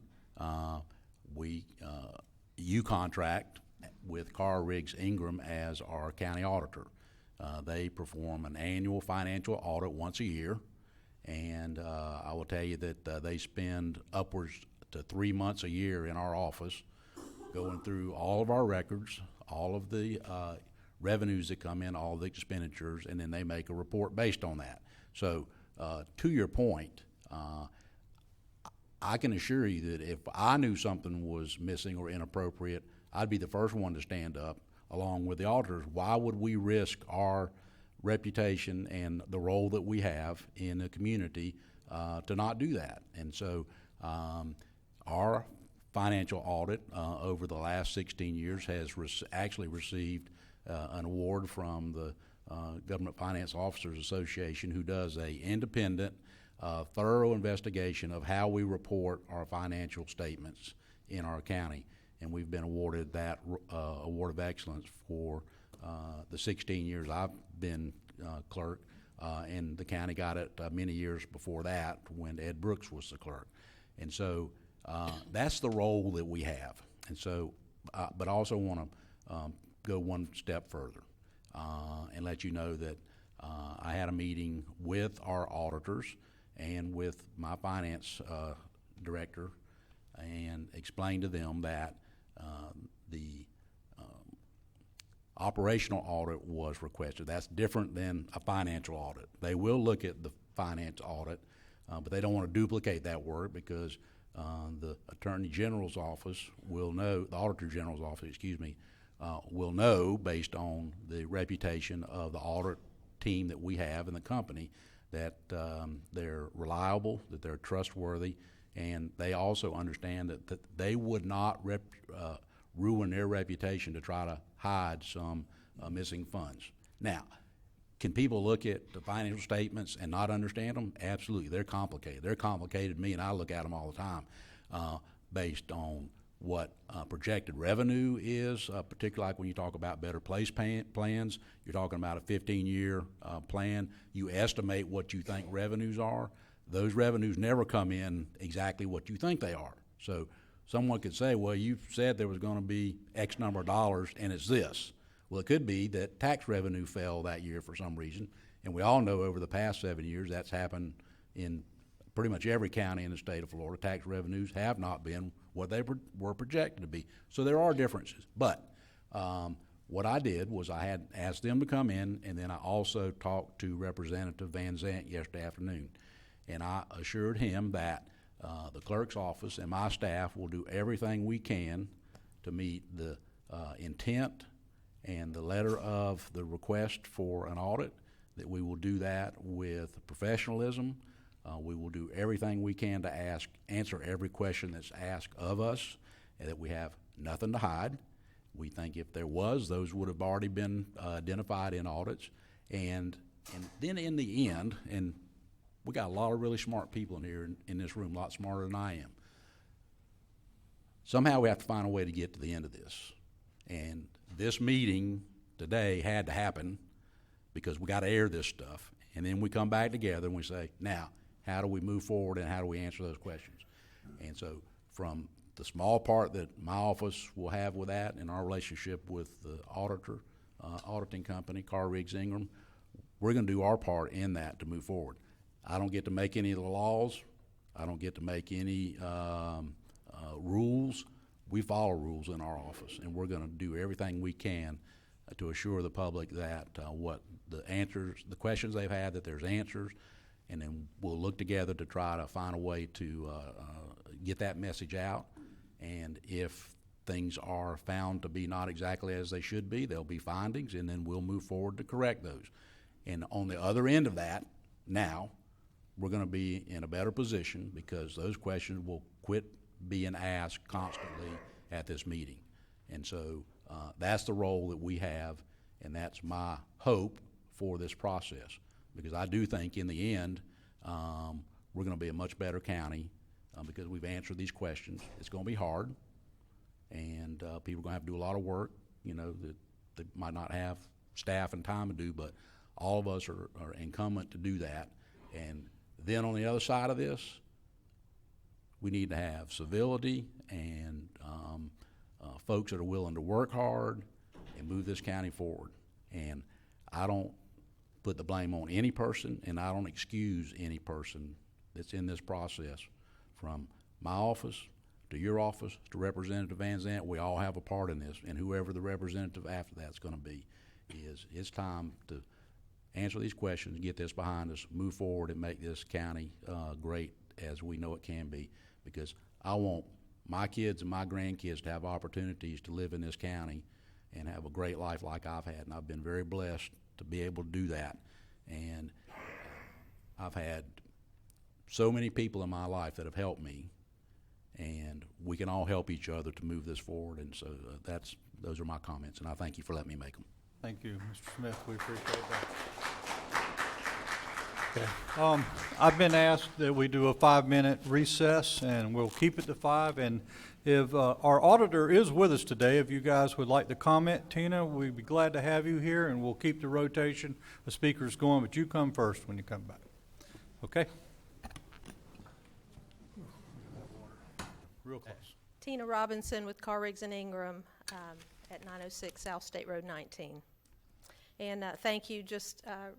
you contract with Carr Riggs Ingram as our county auditor. They perform an annual financial audit once a year, and I will tell you that they spend upwards to 3 months a year in our office going through all of our records, all of the revenues that come in, all the expenditures, and then they make a report based on that. So to your point, I can assure you that if I knew something was missing or inappropriate, I'd be the first one to stand up along with the auditors. Why would we risk our reputation and the role that we have in the community to not do that? And so our financial audit over the last 16 years has actually received an award from the Government Finance Officers Association, who does a independent, thorough investigation of how we report our financial statements in our county. And we've been awarded that Award of Excellence for the 16 years I've been clerk, and the county got it many years before that when Ed Brooks was the clerk. And so that's the role that we have. And so, but I also want to go one step further and let you know that I had a meeting with our auditors and with my finance director and explained to them that the operational audit was requested. That's different than a financial audit. They will look at the finance audit, but they don't want to duplicate that work because the Attorney General's office will know, the Auditor General's office, excuse me, will know based on the reputation of the audit team that we have in the company that they're reliable, that they're trustworthy, and they also understand that they would not ruin their reputation to try to hide some missing funds. Now, can people look at the financial statements and not understand them? Absolutely. They're complicated. They're complicated to me, and I look at them all the time based on what projected revenue is, particularly like when you talk about better place plans. You're talking about a 15-year plan. You estimate what you think revenues are. Those revenues never come in exactly what you think they are. So someone could say, well, you said there was going to be X number of dollars, and it's this. Well, it could be that tax revenue fell that year for some reason, and we all know over the past 7 years that's happened in pretty much every county in the state of Florida. Tax revenues have not been what they were projected to be. So there are differences. But what I did was I had asked them to come in, and then I also talked to Representative Van Zant yesterday afternoon. And I assured him that the clerk's office and my staff will do everything we can to meet the intent and the letter of the request for an audit, that we will do that with professionalism. We will do everything we can to answer every question that's asked of us, and that we have nothing to hide. We think if there was, those would have already been identified in audits. And then in the end, and we got a lot of really smart people in here in this room, a lot smarter than I am. Somehow we have to find a way to get to the end of this. And this meeting today had to happen because we got to air this stuff. And then we come back together and we say, now, how do we move forward and how do we answer those questions? And so from the small part that my office will have with that and our relationship with the auditing company, Carr Riggs Ingram, we're going to do our part in that to move forward. I don't get to make any of the laws. I don't get to make any rules. We follow rules in our office, and we're going to do everything we can to assure the public that what the answers, the questions they've had, that there's answers, and then we'll look together to try to find a way to get that message out. And if things are found to be not exactly as they should be, there'll be findings, and then we'll move forward to correct those. And on the other end of that, now, we're going to be in a better position because those questions will quit being asked constantly at this meeting. And so that's the role that we have, and that's my hope for this process, because I do think in the end we're going to be a much better county because we've answered these questions. It's going to be hard, and people are going to have to do a lot of work, you know, that they might not have staff and time to do, but all of us are incumbent to do that. And then on the other side of this, we need to have civility and folks that are willing to work hard and move this county forward. And I don't put the blame on any person, and I don't excuse any person that's in this process. From my office to your office to Representative Van Zandt, we all have a part in this, and whoever the representative after that's going to be. It's time to answer these questions, get this behind us, move forward, and make this county great as we know it can be, because I want my kids and my grandkids to have opportunities to live in this county and have a great life like I've had, and I've been very blessed to be able to do that. And I've had so many people in my life that have helped me, and we can all help each other to move this forward. And so those are my comments, and I thank you for letting me make them. Thank you, Mr. Smith. We appreciate that. Okay. I've been asked that we do a 5-minute recess, and we'll keep it to 5. And if our auditor is with us today, if you guys would like to comment, Tina, we'd be glad to have you here, and we'll keep the rotation of speakers going, but you come first when you come back. Okay? Real close. Tina Robinson with Car Riggs and Ingram at 906 South State Road 19. And thank you.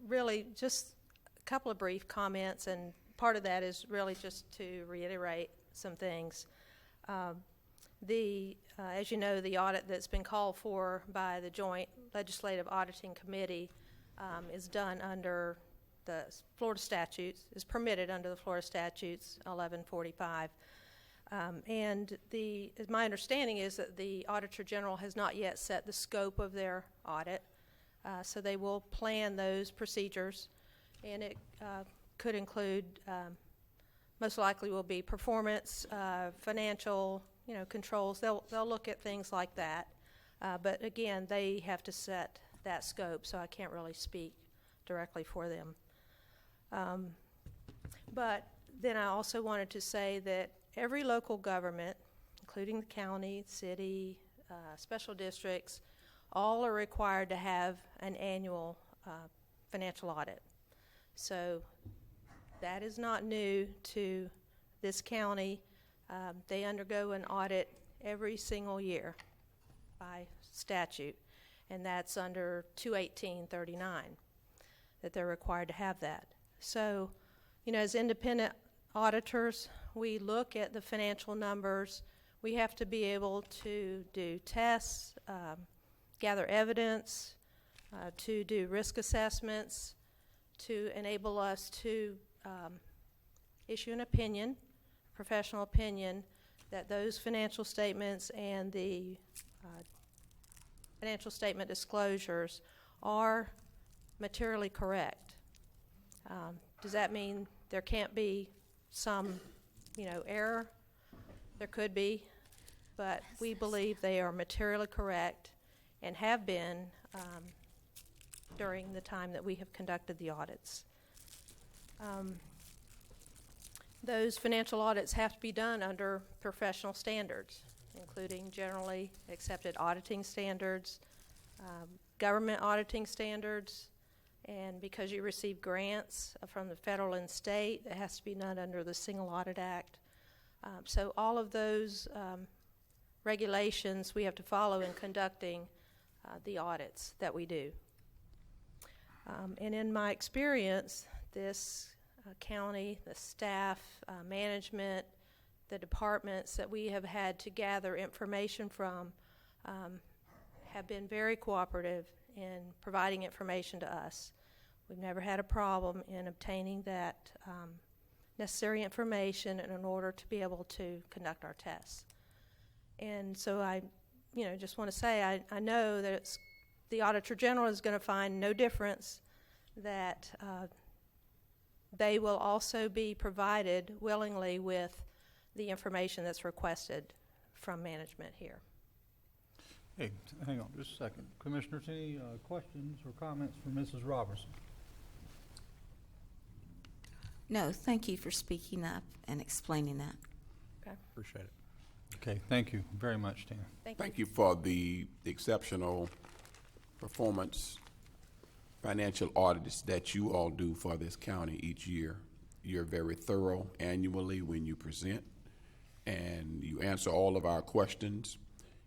Really just a couple of brief comments, and part of that is really just to reiterate some things. As you know, the audit that's been called for by the Joint Legislative Auditing Committee is done under the Florida statutes, is permitted under the Florida statutes 1145. And my understanding is that the Auditor General has not yet set the scope of their audit, so they will plan those procedures, and it could include, most likely will be performance, financial, controls. They'll look at things like that, but again, they have to set that scope, so I can't really speak directly for them. But then I also wanted to say that every local government, including the county, city, special districts, all are required to have an annual financial audit. So that is not new to this county. They undergo an audit every single year by statute, and that's under 21839 that they're required to have that. So, as independent auditors, we look at the financial numbers. We have to be able to do tests, gather evidence, to do risk assessments, to enable us to issue an opinion, professional opinion, that those financial statements and the financial statement disclosures are materially correct. Does that mean there can't be some, error? There could be, but we believe they are materially correct and have been during the time that we have conducted the audits. Those financial audits have to be done under professional standards, including generally accepted auditing standards, government auditing standards, and because you receive grants from the federal and state, it has to be done under the Single Audit Act. So all of those regulations we have to follow in conducting the audits that we do. And in my experience, this county, the staff, management, the departments that we have had to gather information from have been very cooperative in providing information to us. We've never had a problem in obtaining that necessary information in order to be able to conduct our tests. And so I just want to say I know that the Auditor General is going to find no difference, that they will also be provided willingly with the information that's requested from management here. Hey, hang on just a second. Commissioners, any questions or comments from Mrs. Robertson? No, thank you for speaking up and explaining that. Okay. Appreciate it. Okay, thank you very much, Tina. Thank you for the exceptional performance financial audits that you all do for this county each year. You're very thorough annually when you present, and you answer all of our questions.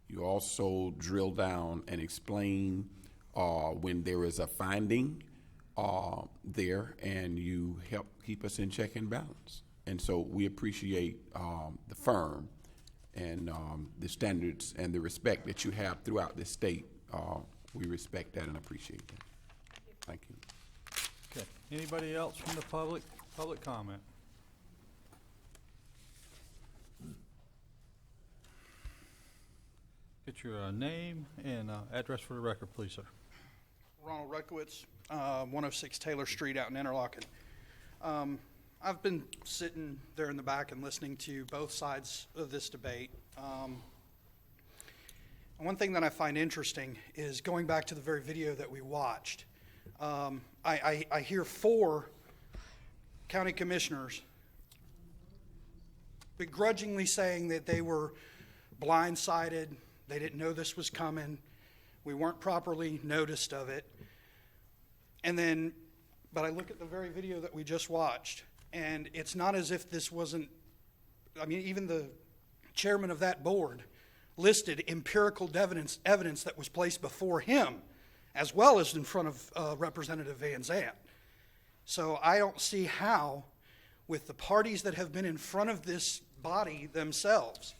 You also drill down and explain when there is a finding there, and you help keep us in check and balance. And so we appreciate the firm and the standards and the respect that you have throughout this state. We respect that and appreciate that. Thank you. Okay. Anybody else from the public? Public comment. Get your name and address for the record, please, sir. Ronald Ruckowitz, 106 Taylor Street out in Interlochen. I've been sitting there in the back and listening to both sides of this debate. One thing that I find interesting is going back to the very video that we watched. I hear 4 county commissioners begrudgingly saying that they were blindsided, they didn't know this was coming, we weren't properly noticed of it. And then, but I look at the very video that we just watched, and it's not as if this wasn't, I mean, even the chairman of that board listed empirical evidence that was placed before him, as well as in front of Representative Van Zandt. So I don't see how, with the parties that have been in front of this body themselves,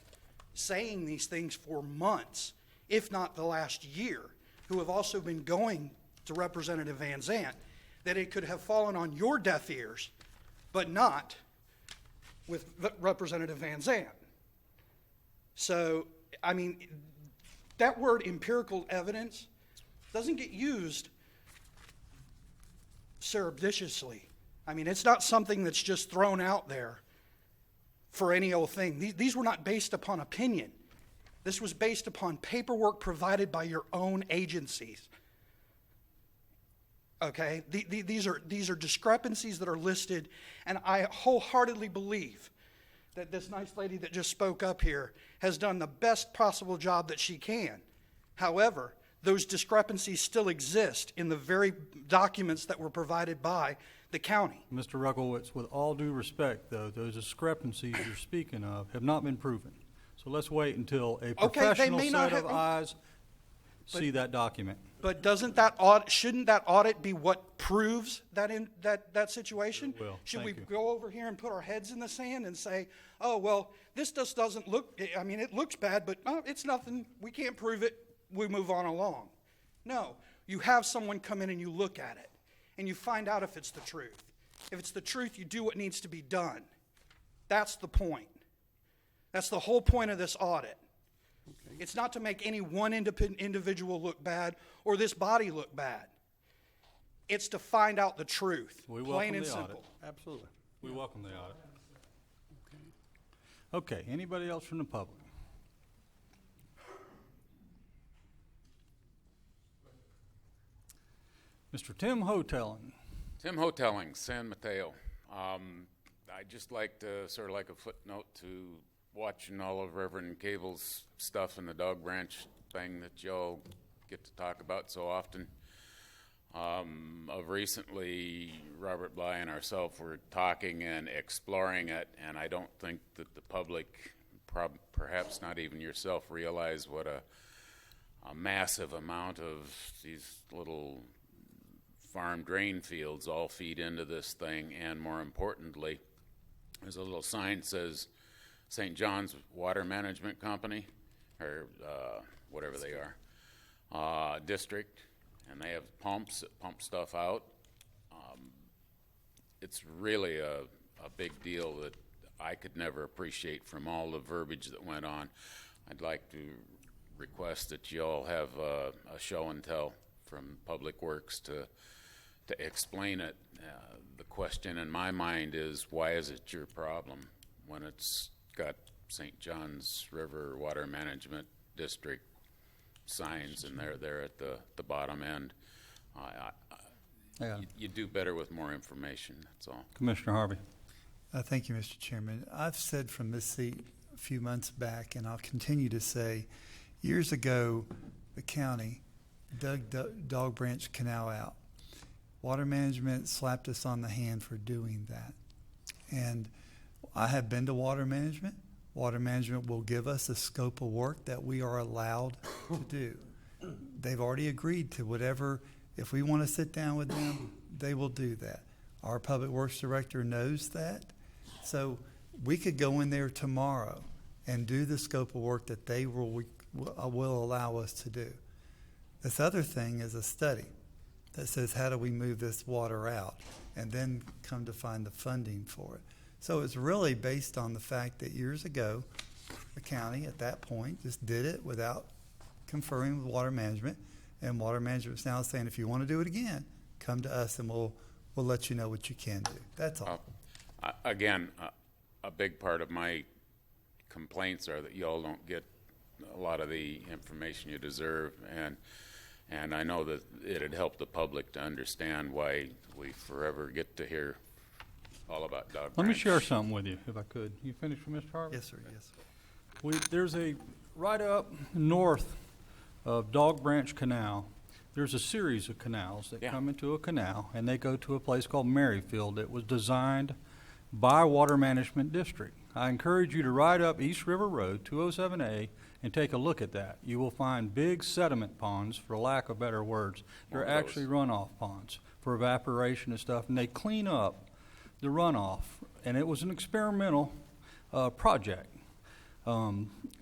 saying these things for months, if not the last year, who have also been going to Representative Van Zandt, that it could have fallen on your deaf ears, but not with Representative Van Zandt. So, I mean, that word empirical evidence doesn't get used surreptitiously. I mean, it's not something that's just thrown out there for any old thing. These were not based upon opinion. This was based upon paperwork provided by your own agencies. Okay? These are discrepancies that are listed, and I wholeheartedly believe that this nice lady that just spoke up here has done the best possible job that she can. However, those discrepancies still exist in the very documents that were provided by the county. Mr. Ruckowitz, with all due respect, though, those discrepancies you're speaking of have not been proven. So let's wait until a professional set of eyes see that document. But doesn't that audit, shouldn't that audit be what proves that in that situation? It will. Should Thank we you. go over here and put our heads in the sand and say, oh, well, this just doesn't look, I mean, it looks bad, but it's nothing, we can't prove it, we move on along. No, you have someone come in and you look at it, and you find out if it's the truth. If it's the truth, you do what needs to be done. That's the point. That's the whole point of this audit. Okay. It's not to make any one individual look bad or this body look bad. It's to find out the truth, plain and simple. Absolutely. We welcome the audit. Okay, anybody else from the public? Mr. Tim Hotelling. Tim Hotelling, San Mateo. I'd just like to, sort of like a footnote to watching all of Reverend Cable's stuff in the Dog Ranch thing that y'all get to talk about so often. Of recently, Robert Bly and ourselves were talking and exploring it, and I don't think that the public, perhaps not even yourself, realize what a massive amount of these little farm drain fields all feed into this thing, and more importantly, there's a little sign that says St. John's Water Management Company, or whatever they are, district, and they have pumps that pump stuff out. It's really a big deal that I could never appreciate from all the verbiage that went on. I'd like to request that you all have a show and tell from Public Works to explain it. The question in my mind is, why is it your problem when it's got St. John's River Water Management District signs and they're there at the bottom end? You do better with more information, that's all. Commissioner Harvey. Thank you, Mr. Chairman. I've said from this seat a few months back, and I'll continue to say, years ago, the county dug Dog Branch Canal out. Water management slapped us on the hand for doing that. And I have been to water management. Water management will give us a scope of work that we are allowed to do. They've already agreed to whatever. If we want to sit down with them, they will do that. Our public works director knows that. So we could go in there tomorrow and do the scope of work that they will allow us to do. This other thing is a study that says, how do we move this water out? And then come to find the funding for it. So it's really based on the fact that years ago, the county at that point just did it without conferring with water management. And water management is now saying, if you want to do it again, come to us and we'll let you know what you can do. That's all. Again, a big part of my complaints are that y'all don't get a lot of the information you deserve, and I know that it'd help the public to understand why we forever get to hear all about Dog Let me Ranch. share something with you, if I could. You finished with Mr. Harvey? Yes, sir, yes. There's right up north of Dog Branch Canal, there's a series of canals that come into a canal, and they go to a place called Maryfield. It was designed by Water Management District. I encourage you to ride up East River Road, 207A, and take a look at that. You will find big sediment ponds, for lack of better words. They're actually runoff ponds for evaporation and stuff, and they clean up the runoff. And it was an experimental project.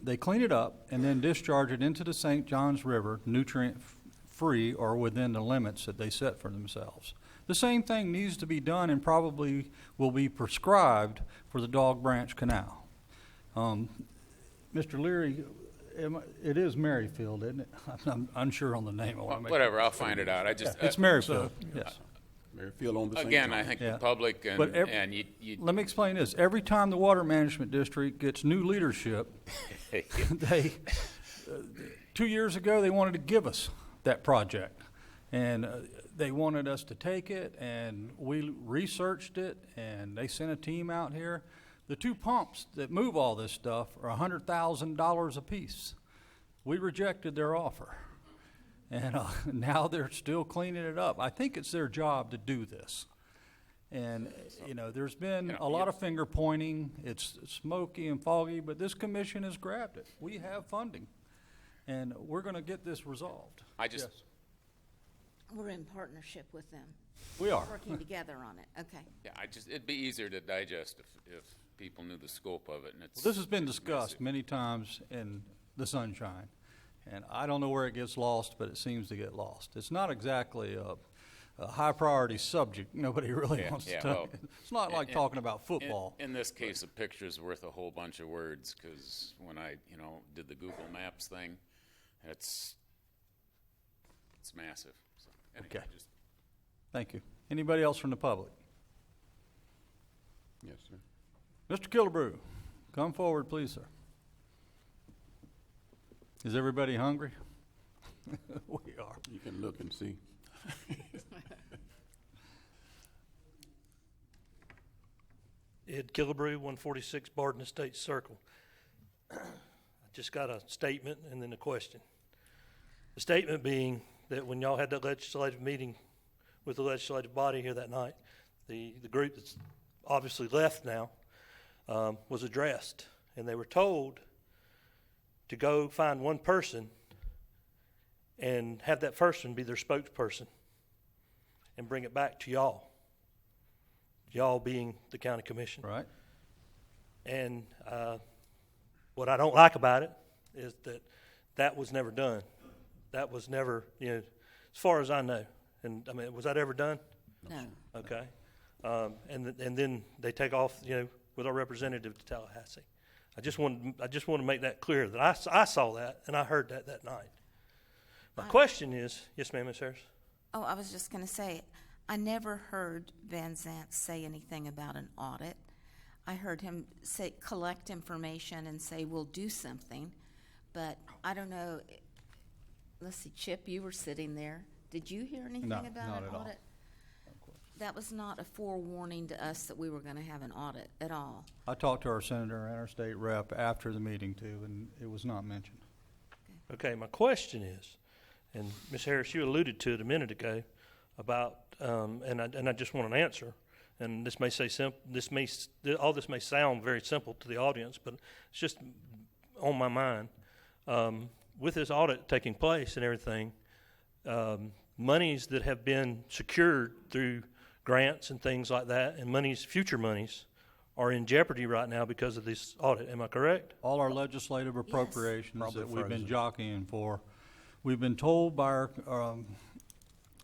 They clean it up and then discharge it into the St. Johns River, nutrient-free or within the limits that they set for themselves. The same thing needs to be done and probably will be prescribed for the Dog Branch Canal. Mr. Leary, it is Maryfield, isn't it? I'm unsure on the name. Whatever, I'll find it out. It's Maryfield, yes. Maryfield on the same Again, time. I think the public and you let me explain this. Every time the Water Management District gets new leadership, they 2 years ago they wanted to give us that project, and they wanted us to take it, and we researched it, and they sent a team out here. The two pumps that move all this stuff are $100,000 apiece. We rejected their offer, and now they're still cleaning it up. I think it's their job to do this. And, there's been a lot of finger pointing. It's smoky and foggy, but this commission has grabbed it. We have funding, and we're going to get this resolved. Yes. We're in partnership with them. We are. Working together on it, okay. Yeah, it'd be easier to digest if people knew the scope of it. And it's This has been discussed many times in the sunshine, and I don't know where it gets lost, but it seems to get lost. It's not exactly a high priority subject. Nobody really wants to talk. It's not like talking about football. In this case, a picture's worth a whole bunch of words, because when I did the Google Maps thing, it's massive. So, anyway, Okay. Thank you. Anybody else from the public? Yes, sir. Mr. Killebrew, come forward, please, sir. Is everybody hungry? We are. You can look and see. Ed Killebrew, 146 Barden Estates Circle. I just got a statement and then a question. The statement being that when y'all had that legislative meeting with the legislative body here that night, the group that's obviously left now was addressed, and they were told to go find one person and have that person be their spokesperson and bring it back to y'all. Y'all being the county commission. Right. And what I don't like about it is that was never done. That was never, as far as I know. And I mean, was that ever done? No. Okay. And then they take off, with our representative to Tallahassee. I just want to make that clear that I saw that and I heard that night. My question is, yes, ma'am, Ms. Harris. Oh, I was just going to say, I never heard Van Zant say anything about an audit. I heard him collect information and say, we'll do something. But I don't know. Let's see, Chip, you were sitting there. Did you hear anything about an audit? All. That was not a forewarning to us that we were going to have an audit at all. I talked to our senator and our state rep after the meeting, too, and it was not mentioned. Okay, my question is, and Ms. Harris, you alluded to it a minute ago, about, and I just want an answer. And this may say all this may sound very simple to the audience, but it's just on my mind. With this audit taking place and everything, monies that have been secured through grants and things like that, and future monies, are in jeopardy right now because of this audit. Am I correct? All our legislative appropriations Probably that we've been frozen. jockeying for, we've been told by our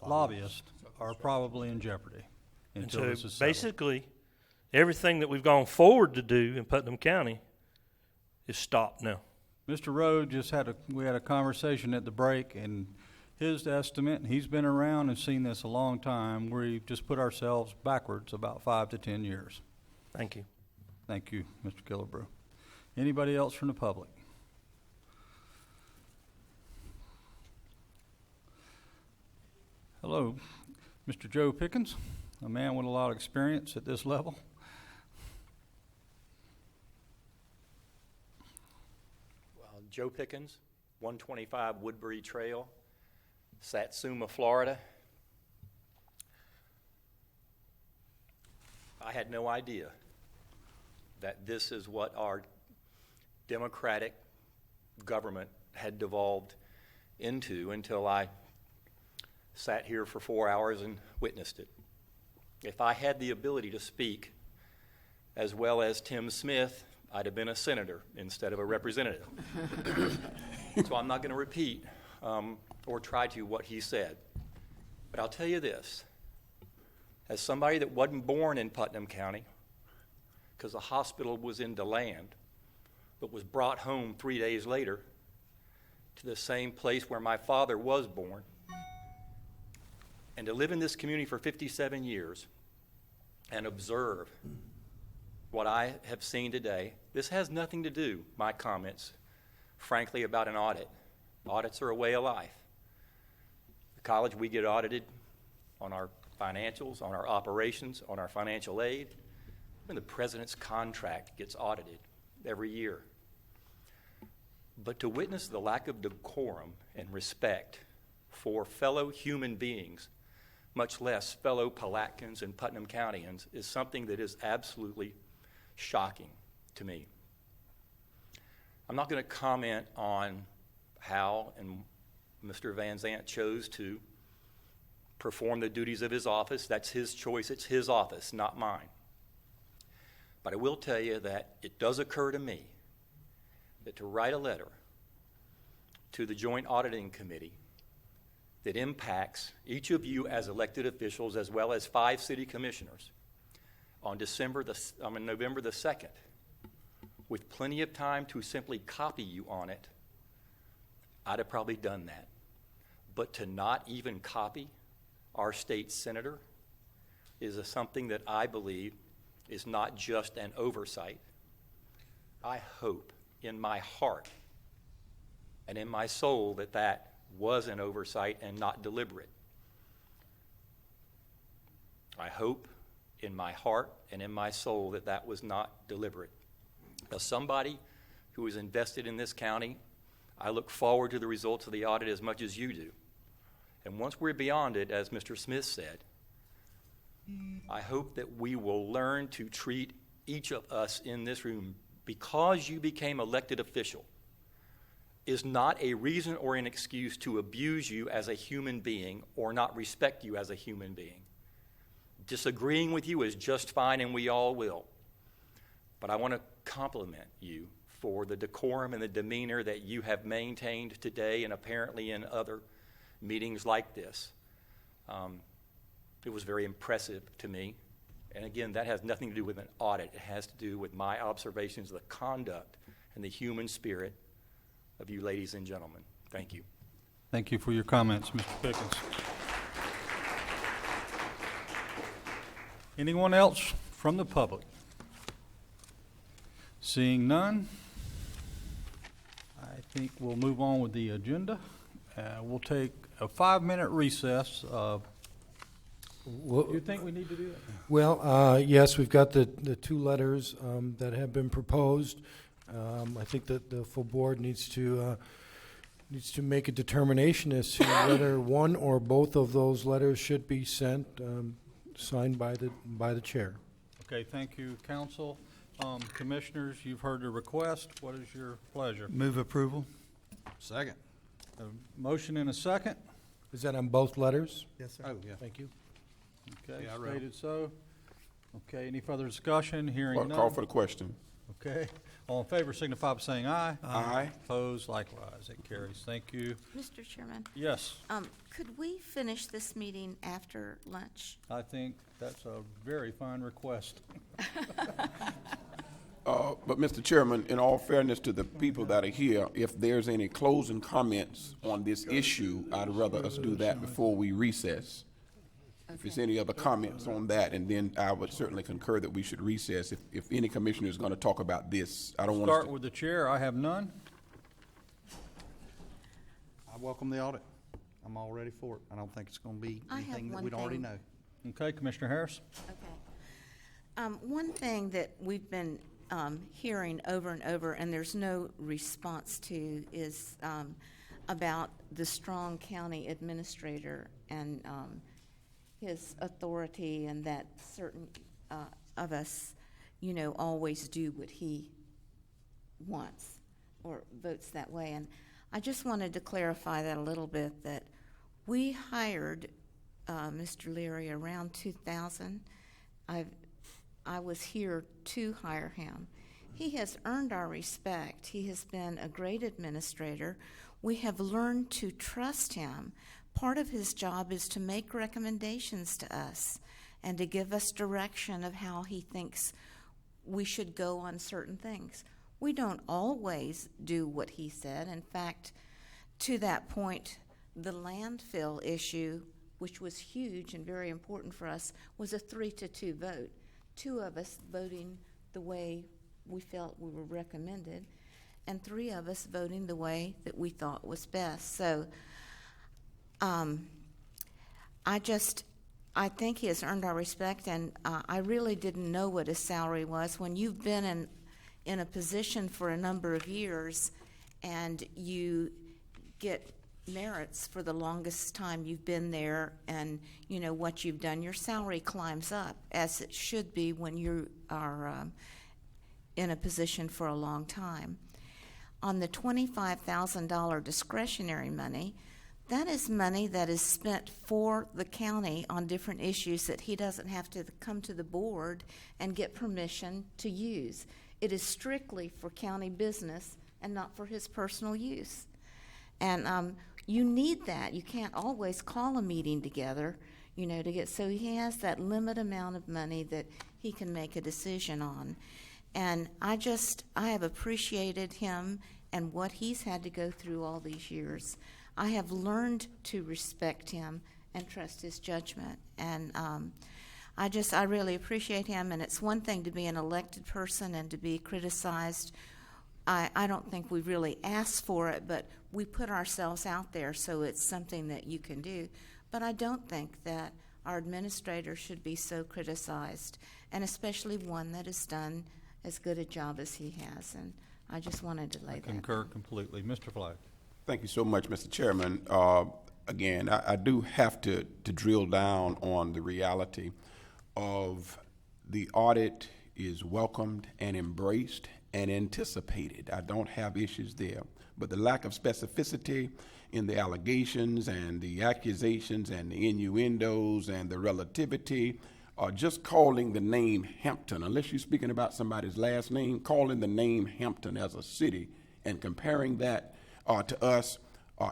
lobbyists are probably in jeopardy And until so this is settled. basically, everything that we've gone forward to do in Putnam County is stopped now. Mr. Rode we had a conversation at the break, and his estimate, and he's been around and seen this a long time, we've just put ourselves backwards about 5 to 10 years. Thank you. Thank you, Mr. Killebrew. Anybody else from the public? Hello, Mr. Joe Pickens, a man with a lot of experience at this level. Joe Pickens, 125 Woodbury Trail, Satsuma, Florida. I had no idea that this is what our democratic government had devolved into until I sat here for 4 hours and witnessed it. If I had the ability to speak as well as Tim Smith, I'd have been a senator instead of a representative. So I'm not going to repeat or try to what he said. But I'll tell you this. As somebody that wasn't born in Putnam County, because the hospital was in DeLand, but was brought home 3 days later to the same place where my father was born, and to live in this community for 57 years and observe what I have seen today, this has nothing to do, my comments, frankly, about an audit. Audits are a way of life. The college, we get audited on our financials, on our operations, on our financial aid. Even the president's contract gets audited every year. But to witness the lack of decorum and respect for fellow human beings, much less fellow Palatkins and Putnam Countyans, is something that is absolutely shocking to me. I'm not going to comment on how and Mr. Van Zant chose to perform the duties of his office. That's his choice. It's his office, not mine. But I will tell you that it does occur to me that to write a letter to the Joint Auditing Committee that impacts each of you as elected officials as well as 5 city commissioners on November the 2nd, with plenty of time to simply copy you on it, I'd have probably done that. But to not even copy our state senator is something that I believe is not just an oversight. I hope in my heart and in my soul that that was an oversight and not deliberate. I hope in my heart and in my soul that that was not deliberate. As somebody who is invested in this county, I look forward to the results of the audit as much as you do. And once we're beyond it, as Mr. Smith said, I hope that we will learn to treat each of us in this room, because you became elected official, is not a reason or an excuse to abuse you as a human being or not respect you as a human being. Disagreeing with you is just fine, and we all will. But I want to compliment you for the decorum and the demeanor that you have maintained today and apparently in other meetings like this. It was very impressive to me. And again, that has nothing to do with an audit. It has to do with my observations of the conduct and the human spirit of you ladies and gentlemen. Thank you. Thank you for your comments, Mr. Pickens. Anyone else from the public? Seeing none, I think we'll move on with the agenda. We'll take a 5-minute recess. Do you think we need to do that? Well, yes, we've got the 2 letters that have been proposed. I think that the full board needs to needs to make a determination as to whether one or both of those letters should be sent, signed by the chair. Okay, thank you, council. Commissioners, you've heard the request. What is your pleasure? Move approval. Second. A motion and a second? Is that on both letters? Yes, sir. Oh, yeah. Thank you. Okay, Yeah, I read 'em. stated so. Okay, any further discussion? Hearing none. Call for the question. Okay, all in favor signify by saying aye. Aye. Opposed, likewise. It carries. Thank you. Mr. Chairman, Yes, could we finish this meeting after lunch? I think that's a very fine request. But, Mr. Chairman, in all fairness to the people that are here, if there's any closing comments on this issue, I'd rather us do that before we recess. If there's any other comments on that, and then I would certainly concur that we should recess if any commissioner is going to talk about this. I don't want Start to. with the chair. I have none. I welcome the audit. I'm all ready for it. I don't think it's going to be I have anything that one we don't already thing. know. Okay, Commissioner Harris. Okay. One thing that we've been hearing over and over, and there's no response to, is about the strong county administrator and his authority, and that certain of us, always do what he wants or votes that way. And I just wanted to clarify that a little bit, that we hired Mr. Leary around 2000. I was here to hire him. He has earned our respect. He has been a great administrator. We have learned to trust him. Part of his job is to make recommendations to us and to give us direction of how he thinks we should go on certain things. We don't always do what he said. In fact, to that point, the landfill issue, which was huge and very important for us, was a 3-2 vote. 2 of us voting the way we felt we were recommended, and 3 of us voting the way that we thought was best. So I think he has earned our respect, and I really didn't know what his salary was. When you've been in a position for a number of years and you get merits for the longest time you've been there, and what you've done, your salary climbs up, as it should be when you are in a position for a long time. On the $25,000 discretionary money, that is money that is spent for the county on different issues that he doesn't have to come to the board and get permission to use. It is strictly for county business and not for his personal use. And you need that. You can't always call a meeting together, to get, so he has that limited amount of money that he can make a decision on. And I have appreciated him and what he's had to go through all these years. I have learned to respect him and trust his judgment. And I really appreciate him. And it's one thing to be an elected person and to be criticized. I don't think we really asked for it, but we put ourselves out there, so it's something that you can do. But I don't think that our administrator should be so criticized, and especially one that has done as good a job as he has. And I just wanted to lay that Concur down. completely. Mr. Flagg. Thank you so much, Mr. Chairman. Again, I do have to drill down on the reality of the audit is welcomed and embraced and anticipated. I don't have issues there. But the lack of specificity in the allegations and the accusations and the innuendos and the relativity, just calling the name Hampton, unless you're speaking about somebody's last name, calling the name Hampton as a city and comparing that to us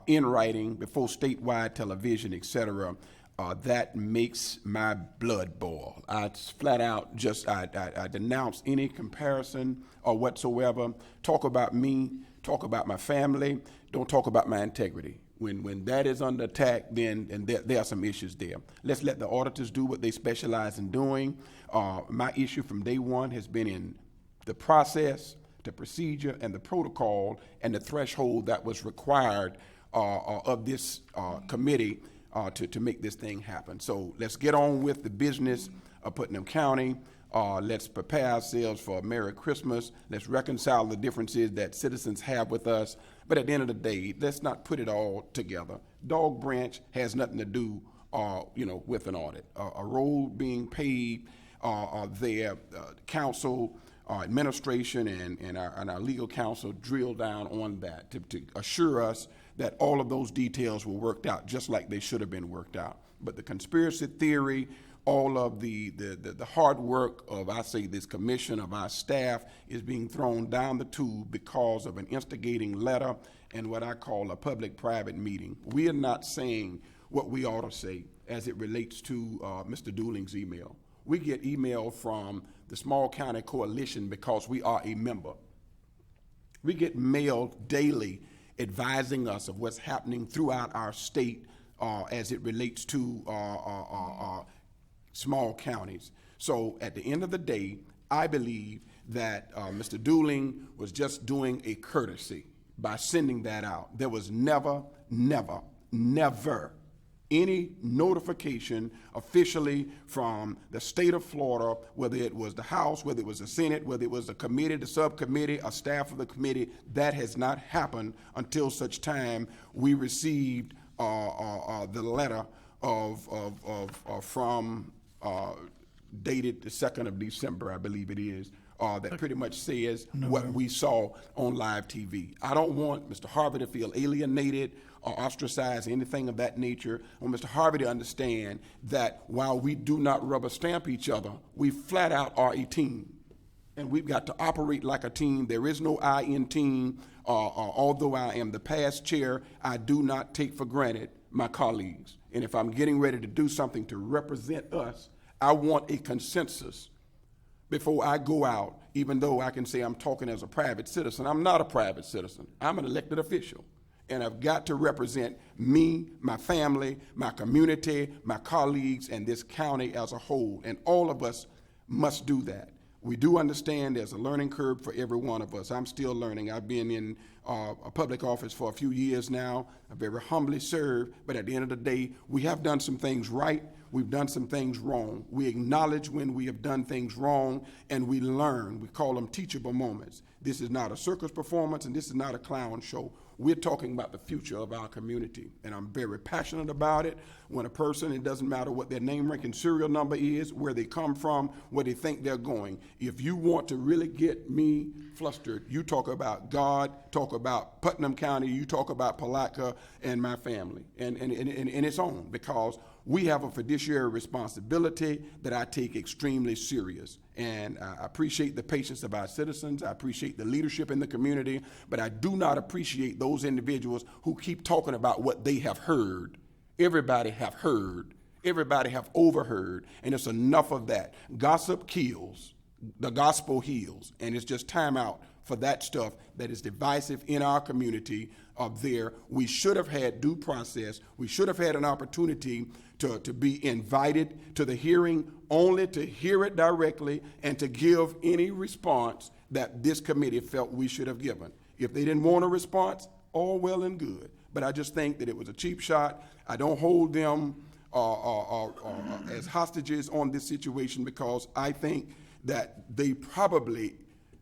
in writing before statewide television, et cetera, that makes my blood boil. I flat out I denounce any comparison or whatsoever. Talk about me, talk about my family, don't talk about my integrity. When that is under attack, then there are some issues there. Let's let the auditors do what they specialize in doing. My issue from day one has been in the process, the procedure, and the protocol, and the threshold that was required of this committee to make this thing happen. So let's get on with the business of Putnam County. Let's prepare ourselves for a Merry Christmas. Let's reconcile the differences that citizens have with us. But at the end of the day, let's not put it all together. Dog Branch has nothing to do, with an audit. A road being paved, their council, administration, and our legal counsel drill down on that to assure us that all of those details were worked out just like they should have been worked out. But the conspiracy theory, all of the hard work of, I say, this commission, of our staff, is being thrown down the tube because of an instigating letter and what I call a public-private meeting. We are not saying what we ought to say as it relates to Mr. Dooling's email. We get email from the Small County Coalition because we are a member. We get mail daily advising us of what's happening throughout our state as it relates to small counties. So at the end of the day, I believe that Mr. Dooling was just doing a courtesy by sending that out. There was never any notification officially from the state of Florida, whether it was the House, whether it was the Senate, whether it was the committee, the subcommittee, a staff of the committee. That has not happened until such time we received the letter from dated the 2nd of December, I believe it is, that pretty much says what we saw on live TV. I don't want Mr. Harvey to feel alienated or ostracized, anything of that nature. I want Mr. Harvey to understand that while we do not rubber stamp each other, we flat out are a team. And we've got to operate like a team. There is no I in team. Although I am the past chair, I do not take for granted my colleagues. And if I'm getting ready to do something to represent us, I want a consensus before I go out, even though I can say I'm talking as a private citizen. I'm not a private citizen. I'm an elected official. And I've got to represent me, my family, my community, my colleagues, and this county as a whole. And all of us must do that. We do understand there's a learning curve for every one of us. I'm still learning. I've been in a public office for a few years now. I very humbly serve, but at the end of the day, we have done some things right. We've done some things wrong. We acknowledge when we have done things wrong, and we learn. We call them teachable moments. This is not a circus performance, and this is not a clown show. We're talking about the future of our community, and I'm very passionate about it. When a person, it doesn't matter what their name, rank, and serial number is, where they come from, where they think they're going. If you want to really get me flustered, you talk about God, talk about Putnam County, you talk about Palatka and my family, and it's on, because we have a fiduciary responsibility that I take extremely serious. And I appreciate the patience of our citizens. I appreciate the leadership in the community, but I do not appreciate those individuals who keep talking about what they have heard. Everybody have heard. Everybody have overheard, and it's enough of that. Gossip kills. The gospel heals, and it's just time out for that stuff that is divisive in our community up there. We should have had due process. We should have had an opportunity to be invited to the hearing, only to hear it directly and to give any response that this committee felt we should have given. If they didn't want a response, all well and good. But I just think that it was a cheap shot. I don't hold them as hostages on this situation, because I think that they probably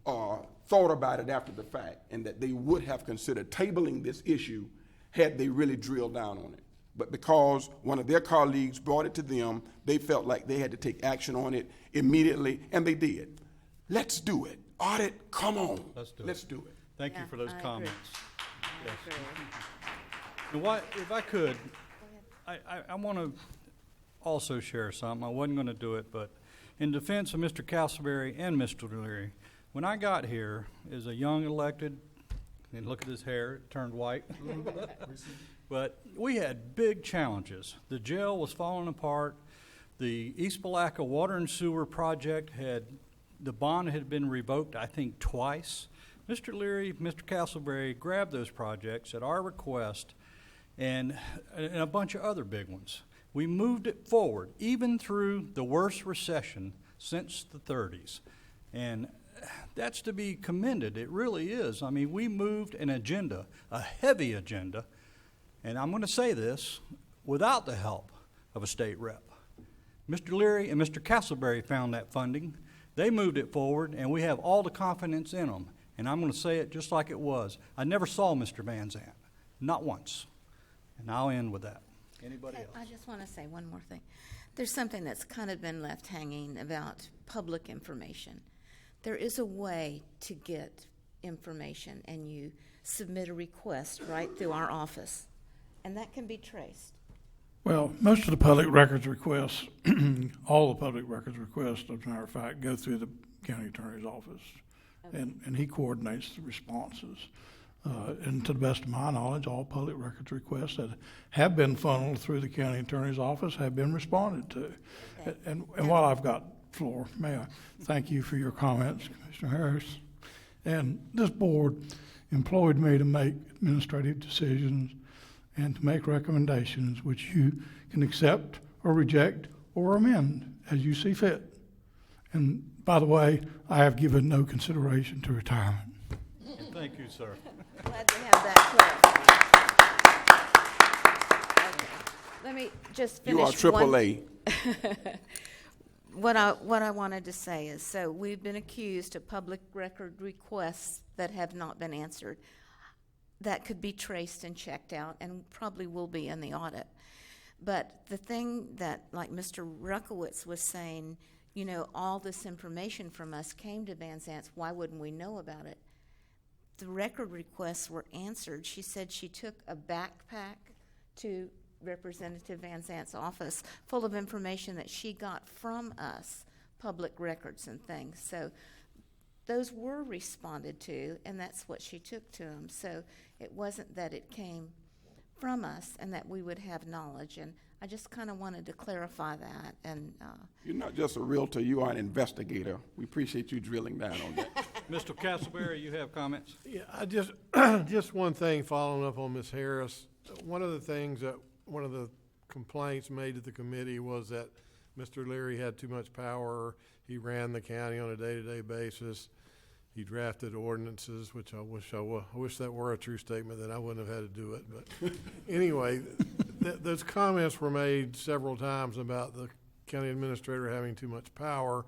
thought about it after the fact, and that they would have considered tabling this issue had they really drilled down on it. But because one of their colleagues brought it to them, they felt like they had to take action on it immediately, and they did. Let's do it. Audit, come on. Let's do it. Thank you for those comments. Yes. And if I could, I want to also share something. I wasn't going to do it, but in defense of Mr. Castleberry and Mr. Leary, when I got here as a young elected, and look at his hair, it turned white. But we had big challenges. The jail was falling apart. The East Palatka Water and Sewer Project the bond had been revoked, I think, twice. Mr. Leary, Mr. Castleberry grabbed those projects at our request, and a bunch of other big ones. We moved it forward, even through the worst recession since the 30s. And that's to be commended. It really is. I mean, we moved an agenda, a heavy agenda, and I'm going to say this, without the help of a state rep. Mr. Leary and Mr. Castleberry found that funding. They moved it forward, and we have all the confidence in them. And I'm going to say it just like it was. I never saw Mr. Van Zandt, not once. And I'll end with that. Anybody else? I just want to say one more thing. There's something that's kind of been left hanging about public information. There is a way to get information, and you submit a request right through our office, and that can be traced. Well, most of the public records requests, all the public records requests, as a matter of fact, go through the county attorney's office, okay. and he coordinates the responses. And to the best of my knowledge, all public records requests that have been funneled through the county attorney's office have been responded to. Okay. And while I've got the floor, may I thank you for your comments, Commissioner Harris. And this board employed me to make administrative decisions and to make recommendations which you can accept or reject or amend as you see fit. And by the way, I have given no consideration to retirement. Thank you, sir. Glad to have that clear. Okay. Let me just finish. You are AAA. What I wanted to say is, so we've been accused of public record requests that have not been answered. That could be traced and checked out, and probably will be in the audit. But the thing that, like Mr. Ruckowitz was saying, you know, all this information from us came to Van Zant's. Why wouldn't we know about it? The record requests were answered. She said she took a backpack to Representative Van Zant's office full of information that she got from us, public records and things. So those were responded to, and that's what she took to them. So it wasn't that it came from us and that we would have knowledge. And I just kind of wanted to clarify that. And you're not just a realtor, you are an investigator. We appreciate you drilling down on that. Mr. Castleberry, you have comments? Yeah, I just just one thing following up on Ms. Harris. One of the things that one of the complaints made to the committee was that Mr. Leary had too much power. He ran the county on a day-to-day basis. He drafted ordinances, which I wish that were a true statement, then I wouldn't have had to do it. But anyway, those comments were made several times about the county administrator having too much power.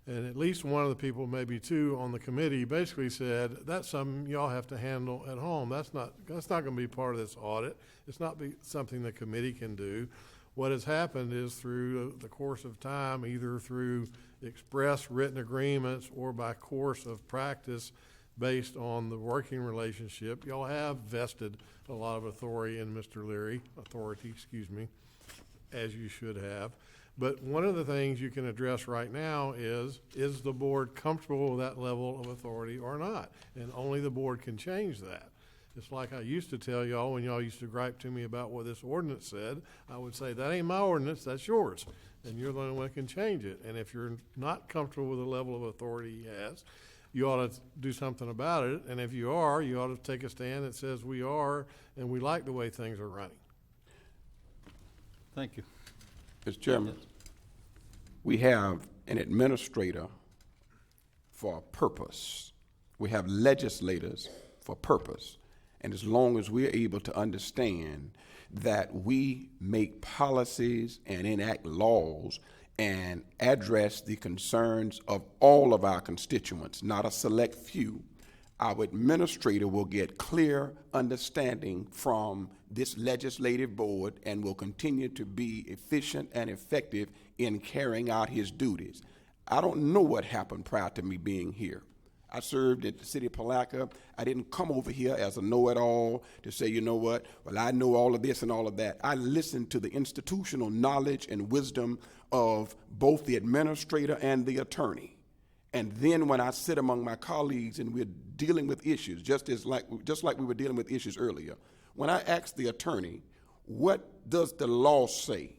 And at least one of the people, maybe two on the committee, basically said, that's something y'all have to handle at home. That's not going to be part of this audit. It's not something the committee can do. What has happened is through the course of time, either through express written agreements or by course of practice based on the working relationship, y'all have vested a lot of authority in Mr. Leary, as you should have. But one of the things you can address right now is the board comfortable with that level of authority or not? And only the board can change that. It's like I used to tell y'all when y'all used to gripe to me about what this ordinance said. I would say, that ain't my ordinance, that's yours. And you're the only one that can change it. And if you're not comfortable with the level of authority he has, you ought to do something about it. And if you are, you ought to take a stand that says we are and we like the way things are running. Thank you. Mr. Chairman, we have an administrator for a purpose. We have legislators for purpose. And as long as we're able to understand that we make policies and enact laws and address the concerns of all of our constituents, not a select few, our administrator will get clear understanding from this legislative board and will continue to be efficient and effective in carrying out his duties. I don't know what happened prior to me being here. I served at the city of Palaca. I didn't come over here as a know-it-all to say, you know what, well, I know all of this and all of that. I listened to the institutional knowledge and wisdom of both the administrator and the attorney. And then when I sit among my colleagues and we're dealing with issues, just like we were dealing with issues earlier, when I ask the attorney, what does the law say?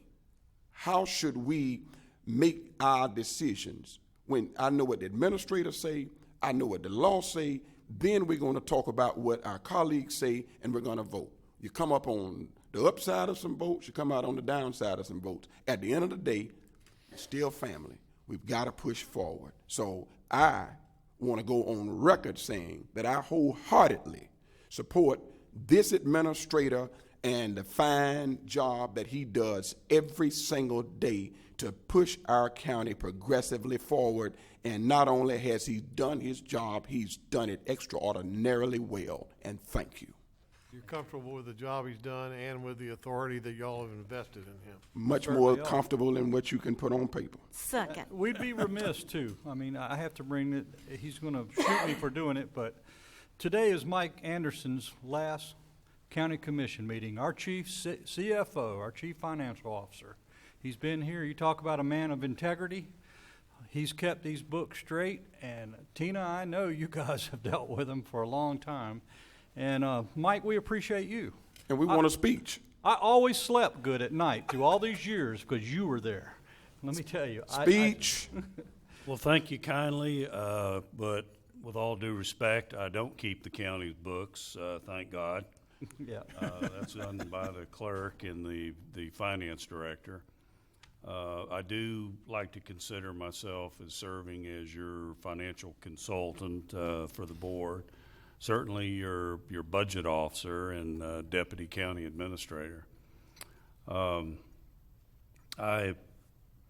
How should we make our decisions? When I know what the administrators say, I know what the law say, then we're going to talk about what our colleagues say, and we're going to vote. You come up on the upside of some votes, you come out on the downside of some votes. At the end of the day, it's still family. We've got to push forward. So I want to go on record saying that I wholeheartedly support this administrator and the fine job that he does every single day to push our county progressively forward. And not only has he done his job, he's done it extraordinarily well. And thank you. You're comfortable with the job he's done and with the authority that y'all have invested in him? Much Certainly more are. comfortable than what you can put on paper. Second. We'd be remiss, too. I mean, I have to bring it, he's going to shoot me for doing it, but today is Mike Anderson's last county commission meeting. Our chief CFO, our chief financial officer. He's been here. You talk about a man of integrity. He's kept these books straight, and Tina, I know you guys have dealt with him for a long time. And Mike, we appreciate you. And we want a speech. I always slept good at night through all these years because you were there. Let me tell you. Speech. Well, thank you kindly, but with all due respect, I don't keep the county's books, thank God. Yeah. That's done by the clerk and the finance director. I do like to consider myself as serving as your financial consultant for the board. Certainly your budget officer and deputy county administrator. I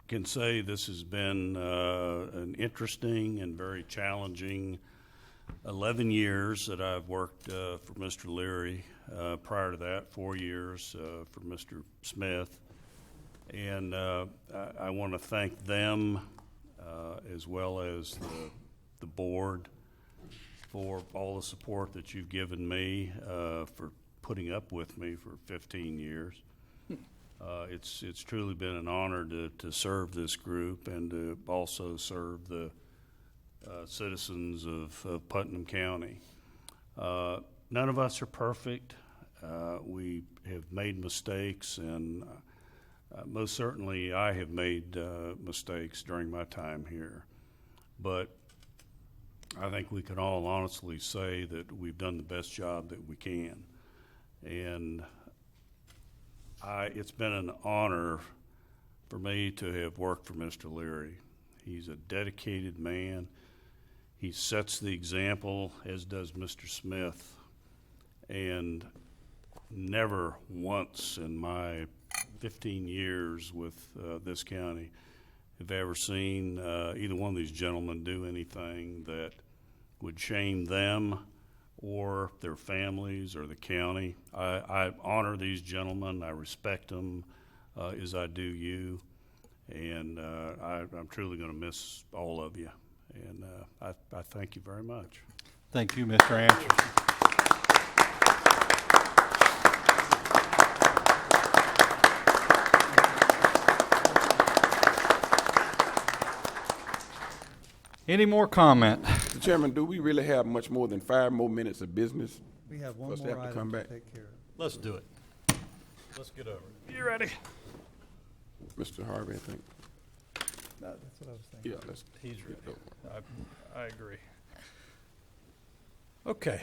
can say this has been an interesting and very challenging 11 years that I've worked for Mr. Leary. Prior to that, 4 years for Mr. Smith. And I want to thank them as well as the board for all the support that you've given me, for putting up with me for 15 years. It's truly been an honor to serve this group and to also serve the citizens of Putnam County. None of us are perfect. We have made mistakes, and most certainly I have made mistakes during my time here. But I think we can all honestly say that we've done the best job that we can. And it's been an honor for me to have worked for Mr. Leary. He's a dedicated man. He sets the example, as does Mr. Smith. And never once in my 15 years with this county have I ever seen either one of these gentlemen do anything that would shame them or their families or the county. I honor these gentlemen. I respect them as I do you. And I'm truly going to miss all of you. And I thank you very much. Thank you, Mr. Anderson. Any more comment? Mr. Chairman, do we really have much more than 5 more minutes of business? We have for one us to more have to come item to back? take care of. Let's do it. Let's get over it. You ready? Mr. Harvey, I think. No, that's what I was thinking. Yeah, let's. He's get ready. over. I agree. Okay.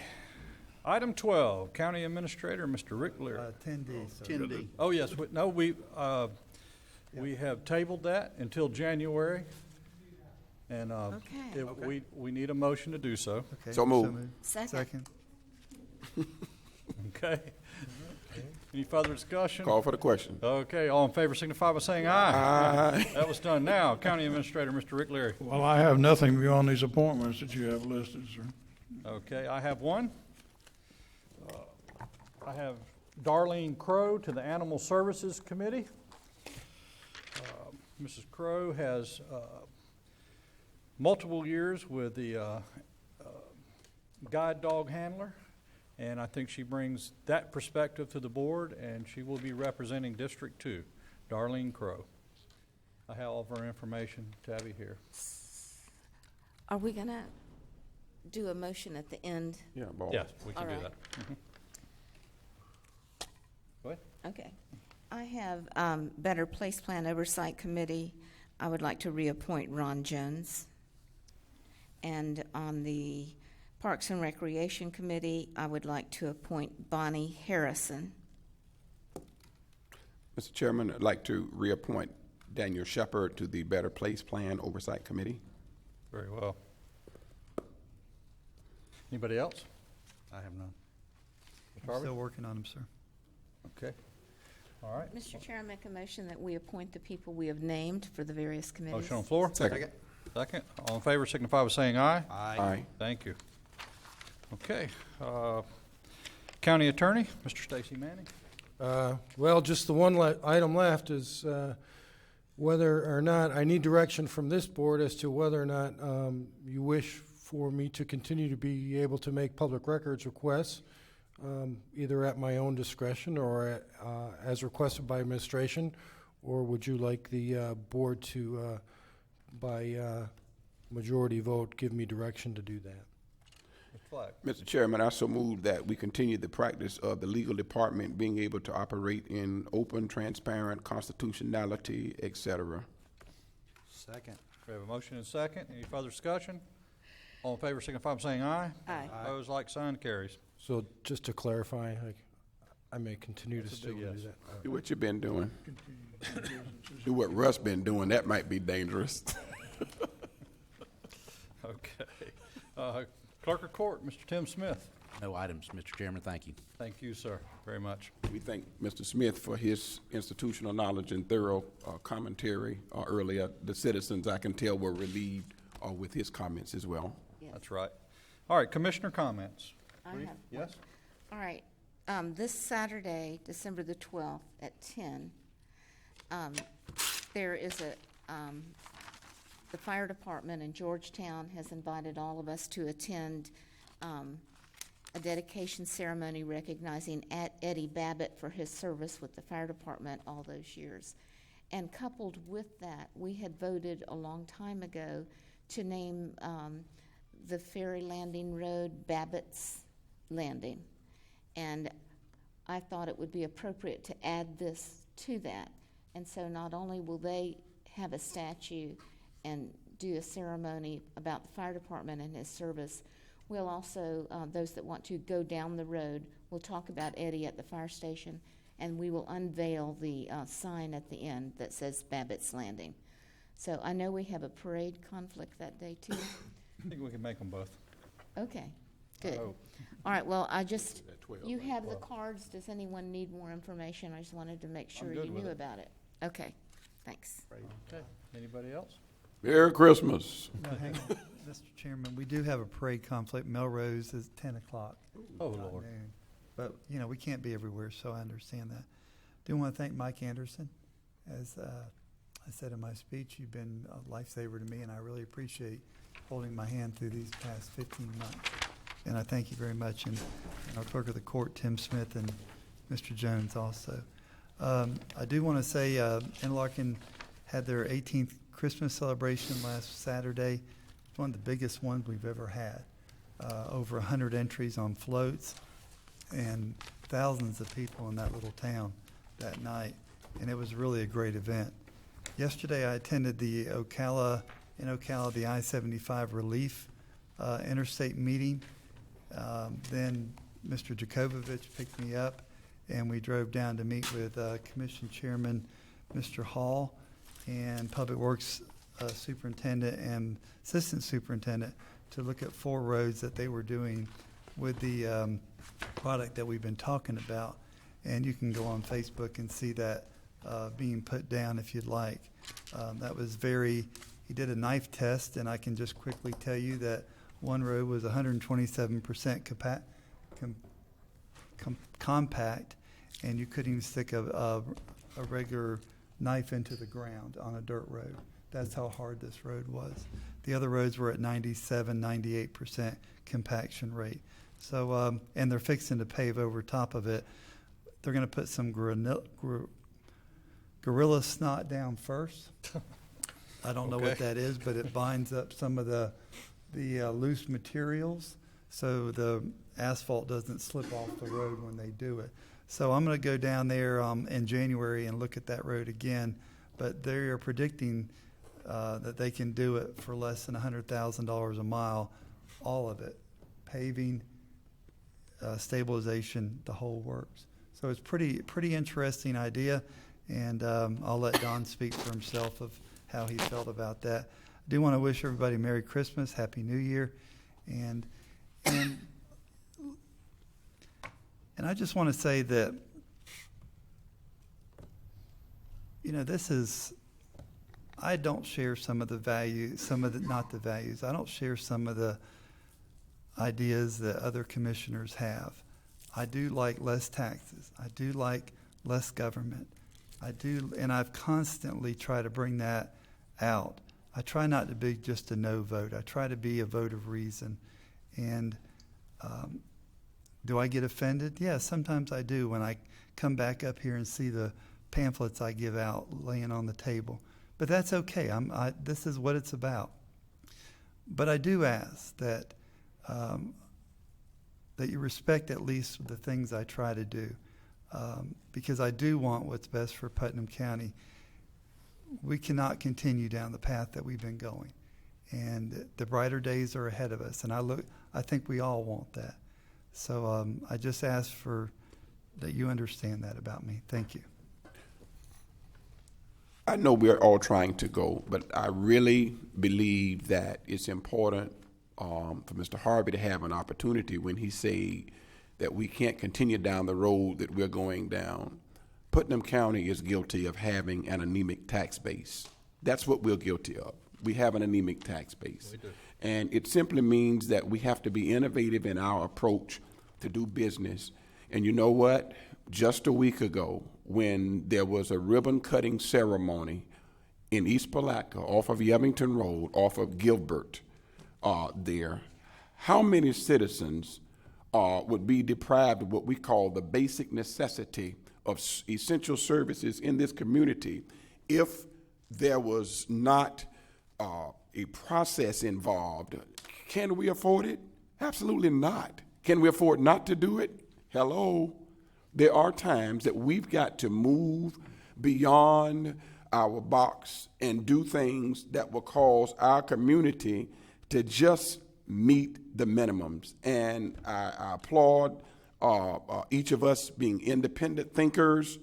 Item 12, County Administrator, Mr. Rick Leary. 10D, sir. 10D. Oh, yes, we have tabled that until January. And Okay. we need a motion to do so. Okay, So moved. Second. Okay. Any further discussion? Call for the question. Okay, all in favor signify by saying aye. Aye. That was done. Now, County Administrator, Mr. Rick Leary. Well, I have nothing beyond these appointments that you have listed, sir. Okay, I have one. I have Darlene Crow to the Animal Services Committee. Mrs. Crow has multiple years with the guide dog handler, and I think she brings that perspective to the board, and she will be representing District 2, Darlene Crow. I have all of her information, Tabby, here. Are we going to do a motion at the end? Yeah, ball. Yes, we can All do right. that. Mhm. Go ahead. Okay. I have Better Place Plan Oversight Committee. I would like to reappoint Ron Jones. And on the Parks and Recreation Committee, I would like to appoint Bonnie Harrison. Mr. Chairman, I'd like to reappoint Daniel Shepard to the Better Place Plan Oversight Committee. Very well. Anybody else? I have none. Mr. I'm Harvey? still working on them, sir. Okay. All right. Mr. Chair, I make a motion that we appoint the people we have named for the various committees. Motion on the floor? Second. Second. All in favor signify by saying aye. Aye. Thank you. Okay. County Attorney, Mr. Stacy Manning. Well, just the one item left is whether or not I need direction from this board as to whether or not you wish for me to continue to be able to make public records requests, either at my own discretion or as requested by administration, or would you like the board to, by majority vote, give me direction to do that? Mr. Chairman, I so move that we continue the practice of the legal department being able to operate in open, transparent, constitutionality, etc. Second. We have a motion and a second. Any further discussion? All in favor signify by saying aye. Aye. Opposed, like sign, carries. So just to clarify, I may continue to still do yes. that. Do what you've been doing. Do what Russ been doing. That might be dangerous. Okay. Clerk of Court, Mr. Tim Smith. No items, Mr. Chairman. Thank you. Thank you, sir, very much. We thank Mr. Smith for his institutional knowledge and thorough commentary earlier. The citizens, I can tell, were relieved with his comments as well. Yes. That's right. All right, commissioner comments. I Brief? have Yes? All right. This Saturday, December the 12th at 10, there is the fire department in Georgetown has invited all of us to attend a dedication ceremony recognizing Eddie Babbitt for his service with the fire department all those years. And coupled with that, we had voted a long time ago to name the ferry landing road Babbitt's Landing. And I thought it would be appropriate to add this to that. And so not only will they have a statue and do a ceremony about the fire department and his service, we'll also, those that want to go down the road, we'll talk about Eddie at the fire station, and we will unveil the sign at the end that says Babbitt's Landing. So I know we have a parade conflict that day too. I think we can make them both. Okay, good. hope. All right, well, you At have the 12. cards. Does anyone need more information? I just wanted to make sure good you with knew it. about it. Okay, thanks. Okay. Anybody else? Merry Christmas. No, hang on. Mr. Chairman, we do have a parade conflict. Melrose is 10 o'clock. Oh, not Lord. noon. But, we can't be everywhere, so I understand that. Do want to thank Mike Anderson. As I said in my speech, you've been a lifesaver to me, and I really appreciate holding my hand through these past 15 months. And I thank you very much. And our clerk of the court, Tim Smith, and Mr. Jones also. I do want to say Interlaken had their 18th Christmas celebration last Saturday. It's one of the biggest ones we've ever had. Over 100 entries on floats and thousands of people in that little town that night. And it was really a great event. Yesterday I attended the Ocala, the I-75 relief interstate meeting. Then Mr. Jacobovich picked me up and we drove down to meet with Commission Chairman Mr. Hall and Public Works Superintendent and Assistant Superintendent to look at 4 roads that they were doing with the product that we've been talking about. And you can go on Facebook and see that being put down if you'd like. That was he did a knife test, and I can just quickly tell you that one road was 127% compact, and you couldn't even stick a regular knife into the ground on a dirt road. That's how hard this road was. The other roads were at 97, 98% compaction rate. So, and they're fixing to pave over top of it. They're going to put some gorilla snot down first. I don't know what that is, but it binds up some of the loose materials so the asphalt doesn't slip off the road when they do it. So I'm going to go down there in January and look at that road again, but they are predicting that they can do it for less than $100,000 a mile, all of it, paving, stabilization, the whole works. So it's pretty interesting idea, and I'll let Don speak for himself of how he felt about that. I do want to wish everybody Merry Christmas, Happy New Year, and I just want to say that this is, I don't share some of the values, not the values. I don't share some of the ideas that other commissioners have. I do like less taxes. I do like less government. I do, and I've constantly tried to bring that out. I try not to be just a no vote. I try to be a vote of reason. And do I get offended? Yeah, sometimes I do when I come back up here and see the pamphlets I give out laying on the table. But that's okay. This is what it's about. But I do ask that that you respect at least the things I try to do, because I do want what's best for Putnam County. We cannot continue down the path that we've been going, and the brighter days are ahead of us. And I think we all want that. So I just ask for that you understand that about me. Thank you. I know we're all trying to go, but I really believe that it's important for Mr. Harvey to have an opportunity when he say that we can't continue down the road that we're going down. Putnam County is guilty of having an anemic tax base. That's what we're guilty of. We have an anemic tax base. We do. And it simply means that we have to be innovative in our approach to do business. And you know what? Just a week ago, when there was a ribbon-cutting ceremony in East Palatka, off of Yevington Road, off of Gilbert, there, how many citizens would be deprived of what we call the basic necessity of essential services in this community if there was not a process involved? Can we afford it? Absolutely not. Can we afford not to do it? Hello. There are times that we've got to move beyond our box and do things that will cause our community to just meet the minimums. And I applaud each of us being independent thinkers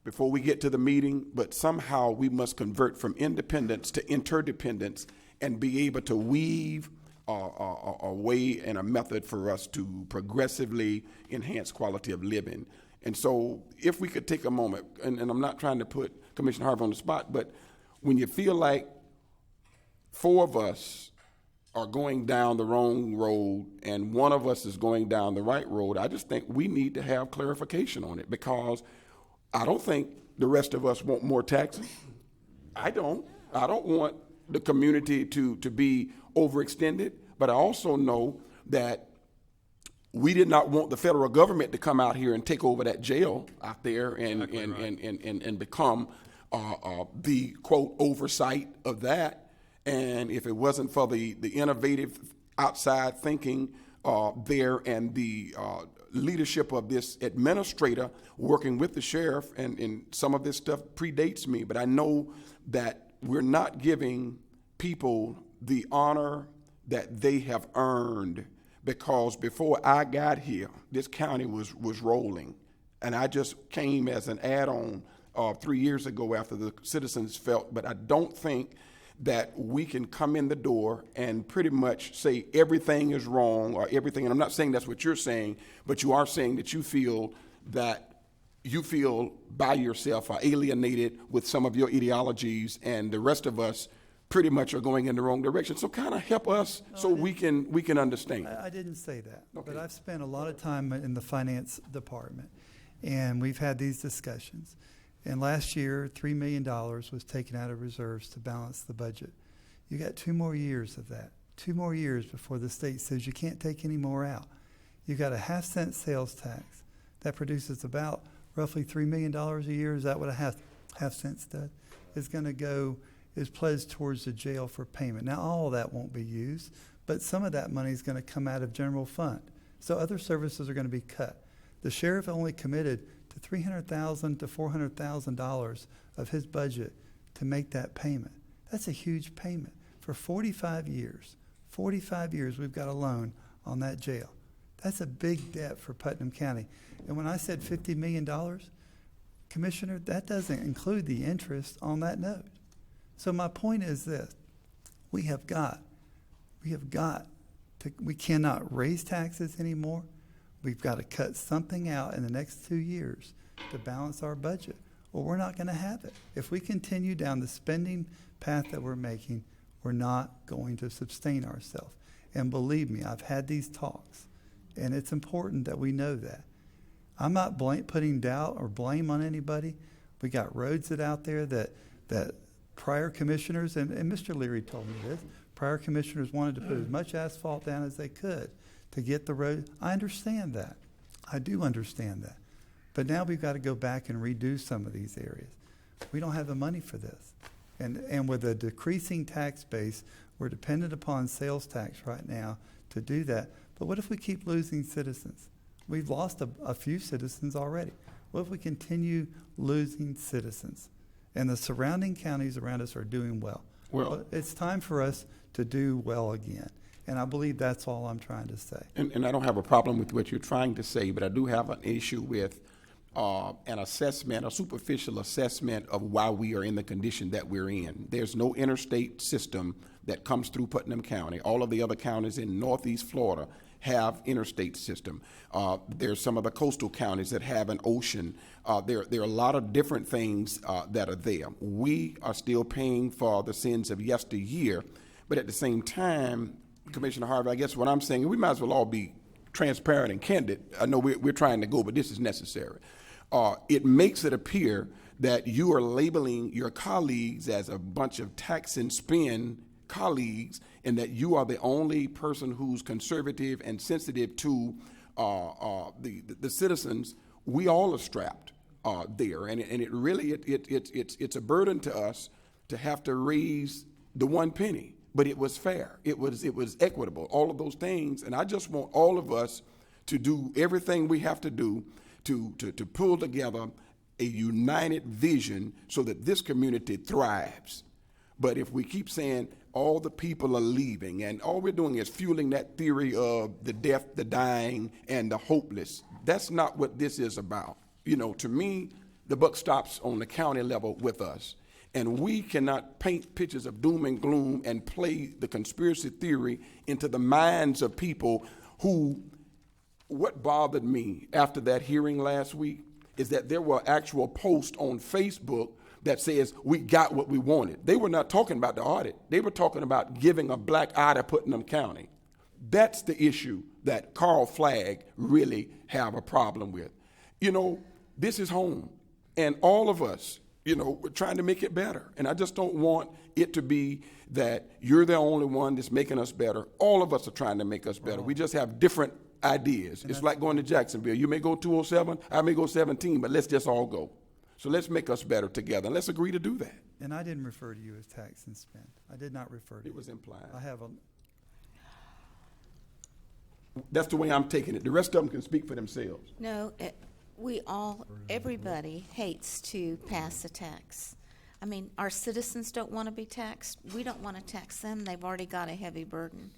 before we get to the meeting, but somehow we must convert from independence to interdependence and be able to weave a way and a method for us to progressively enhance quality of living. And so if we could take a moment, and I'm not trying to put Commissioner Harvey on the spot, but when you feel like four of us are going down the wrong road and one of us is going down the right road, I just think we need to have clarification on it, because I don't think the rest of us want more taxes. I don't want the community to be overextended, but I also know that we did not want the federal government to come out here and take over that jail out there and become the, quote, oversight of that. And if it wasn't for the innovative outside thinking there and the leadership of this administrator working with the sheriff, and some of this stuff predates me, but I know that we're not giving people the honor that they have earned, because before I got here, this county was rolling. And I just came as an add-on 3 years ago after the citizens felt, but I don't think that we can come in the door and pretty much say everything is wrong or everything. And I'm not saying that's what you're saying, but you are saying that you feel by yourself are alienated with some of your ideologies, and the rest of us pretty much are going in the wrong direction. So kind of help us we can understand. I didn't say that, but I've spent a lot of time in the finance department, and we've had these discussions. And last year, $3 million was taken out of reserves to balance the budget. You got 2 more years of that, 2 more years before the state says you can't take any more out. You got a 0.5-cent sales tax that produces about roughly $3 million a year. Is that what a half cent does? Is going to go, is pledged towards the jail for payment. Now, all of that won't be used, but some of that money is going to come out of general fund. So other services are going to be cut. The sheriff only committed to $300,000 to $400,000 of his budget to make that payment. That's a huge payment. For 45 years, 45 years we've got a loan on that jail. That's a big debt for Putnam County. And when I said $50 million, Commissioner, that doesn't include the interest on that note. So my point is this: we cannot raise taxes anymore. We've got to cut something out in the next 2 years to balance our budget, Well, we're not going to have it. If we continue down the spending path that we're making, we're not going to sustain ourselves. And believe me, I've had these talks, and it's important that we know that. I'm not putting doubt or blame on anybody. We got roads out there that prior commissioners, and Mr. Leary told me this, prior commissioners wanted to put as much asphalt down as they could to get the road. I understand that. I do understand that. But now we've got to go back and redo some of these areas. We don't have the money for this. And with a decreasing tax base, we're dependent upon sales tax right now to do that. But what if we keep losing citizens? We've lost a few citizens already. What if we continue losing citizens? And the surrounding counties around us are doing well. Well, it's time for us to do well again. And I believe that's all I'm trying to say. And I don't have a problem with what you're trying to say, but I do have an issue with an assessment, a superficial assessment of why we are in the condition that we're in. There's no interstate system that comes through Putnam County. All of the other counties in northeast Florida have interstate system. There's some of the coastal counties that have an ocean. There are a lot of different things that are there. We are still paying for the sins of yesteryear, but at the same time, Commissioner Harvey, I guess what I'm saying, we might as well all be transparent and candid. I know we're trying to go, but this is necessary. It makes it appear that you are labeling your colleagues as a bunch of tax and spend colleagues, and that you are the only person who's conservative and sensitive to the citizens. We all are strapped there, and it really it's a burden to us to have to raise the one penny. But it was fair. It was equitable. All of those things, and I just want all of us to do everything we have to do to pull together a united vision so that this community thrives. But if we keep saying all the people are leaving, and all we're doing is fueling that theory of the deaf, the dying, and the hopeless, that's not what this is about. You know, to me, the buck stops on the county level with us. And we cannot paint pictures of doom and gloom and play the conspiracy theory into the minds of people who, what bothered me after that hearing last week is that there were actual posts on Facebook that says we got what we wanted. They were not talking about the audit. They were talking about giving a black eye to Putnam County. That's the issue that Carl Flagg really have a problem with. You know, this is home, and all of us, you know, we're trying to make it better. And I just don't want it to be that you're the only one that's making us better. All of us are trying to make us better. We just have different ideas. It's like going to Jacksonville. You may go 207, I may go 17, but let's just all go. So let's make us better together. And let's agree to do that. And I didn't refer to you as tax and spend. I did not refer to you. It was implied. I have a... That's the way I'm taking it. The rest of them can speak for themselves. No, everybody hates to pass a tax. I mean, our citizens don't want to be taxed. We don't want to tax them. They've already got a heavy burden.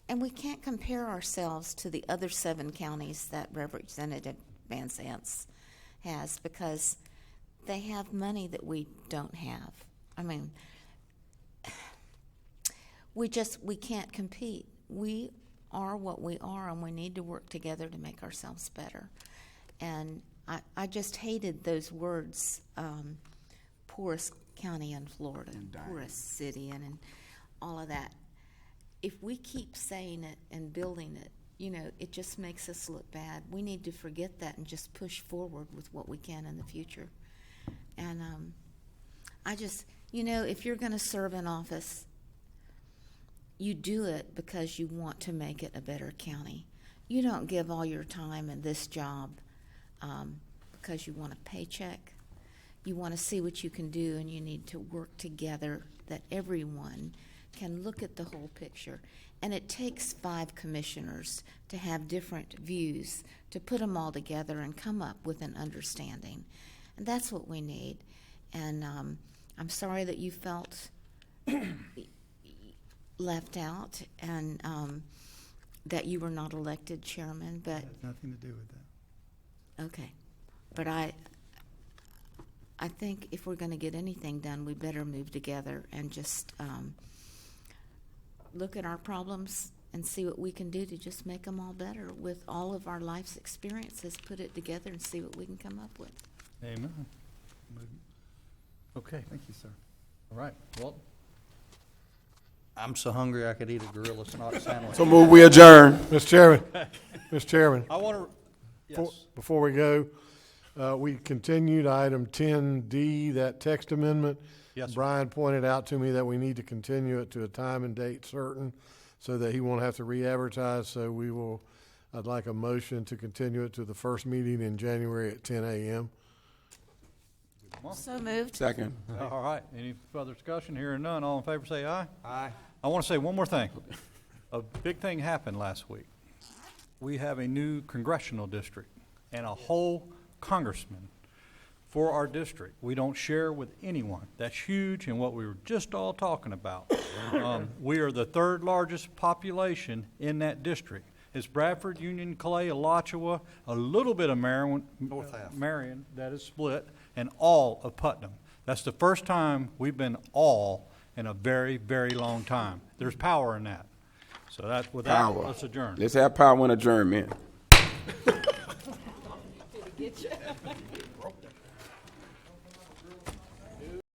And we can't compare ourselves to the other 7 counties that Representative Van Zant has, because they have money that we don't have. I mean, we can't compete. We are what we are, and we need to work together to make ourselves better. And I just hated those words, poorest county in Florida, poorest city, and all of that. If we keep saying it and building it, you know, it just makes us look bad. We need to forget that and just push forward with what we can in the future. And I just, you know, if you're going to serve in office, you do it because you want to make it a better county. You don't give all your time in this job because you want a paycheck. You want to see what you can do, and you need to work together that everyone can look at the whole picture. And it takes 5 commissioners to have different views, to put them all together and come up with an understanding. And that's what we need. And I'm sorry that you felt left out, and that you were not elected chairman, but... It has nothing to do with that. Okay. But I think if we're going to get anything done, we better move together and just look at our problems and see what we can do to just make them all better with all of our life's experiences, put it together and see what we can come up with. Amen. Okay, Thank you, sir. all right, well, I'm so hungry I could eat a gorilla snot sandwich. So move we adjourn. Mr. Chairman, Mr. Chairman, I want to, before we go, we continued item 10D, that text amendment. Yes, sir. Brian pointed out to me that we need to continue it to a time and date certain so that he won't have to re-advertise. So I'd like a motion to continue it to the first meeting in January at 10 a.m. So moved. Second. all right, any further discussion? Hearing none, all in favor say aye. Aye. I want to say one more thing. A big thing happened last week. We have a new congressional district and a whole congressman for our district. We don't share with anyone. That's huge, and what we were just all talking about. We are the third largest population in that district. It's Bradford, Union, Clay, Alachua, a little bit of Marion, that is split, and all of Putnam. That's the first time we've been all in a very, very long time. There's power in that. So that's with that, Power. let's adjourn. Let's have power and adjournment.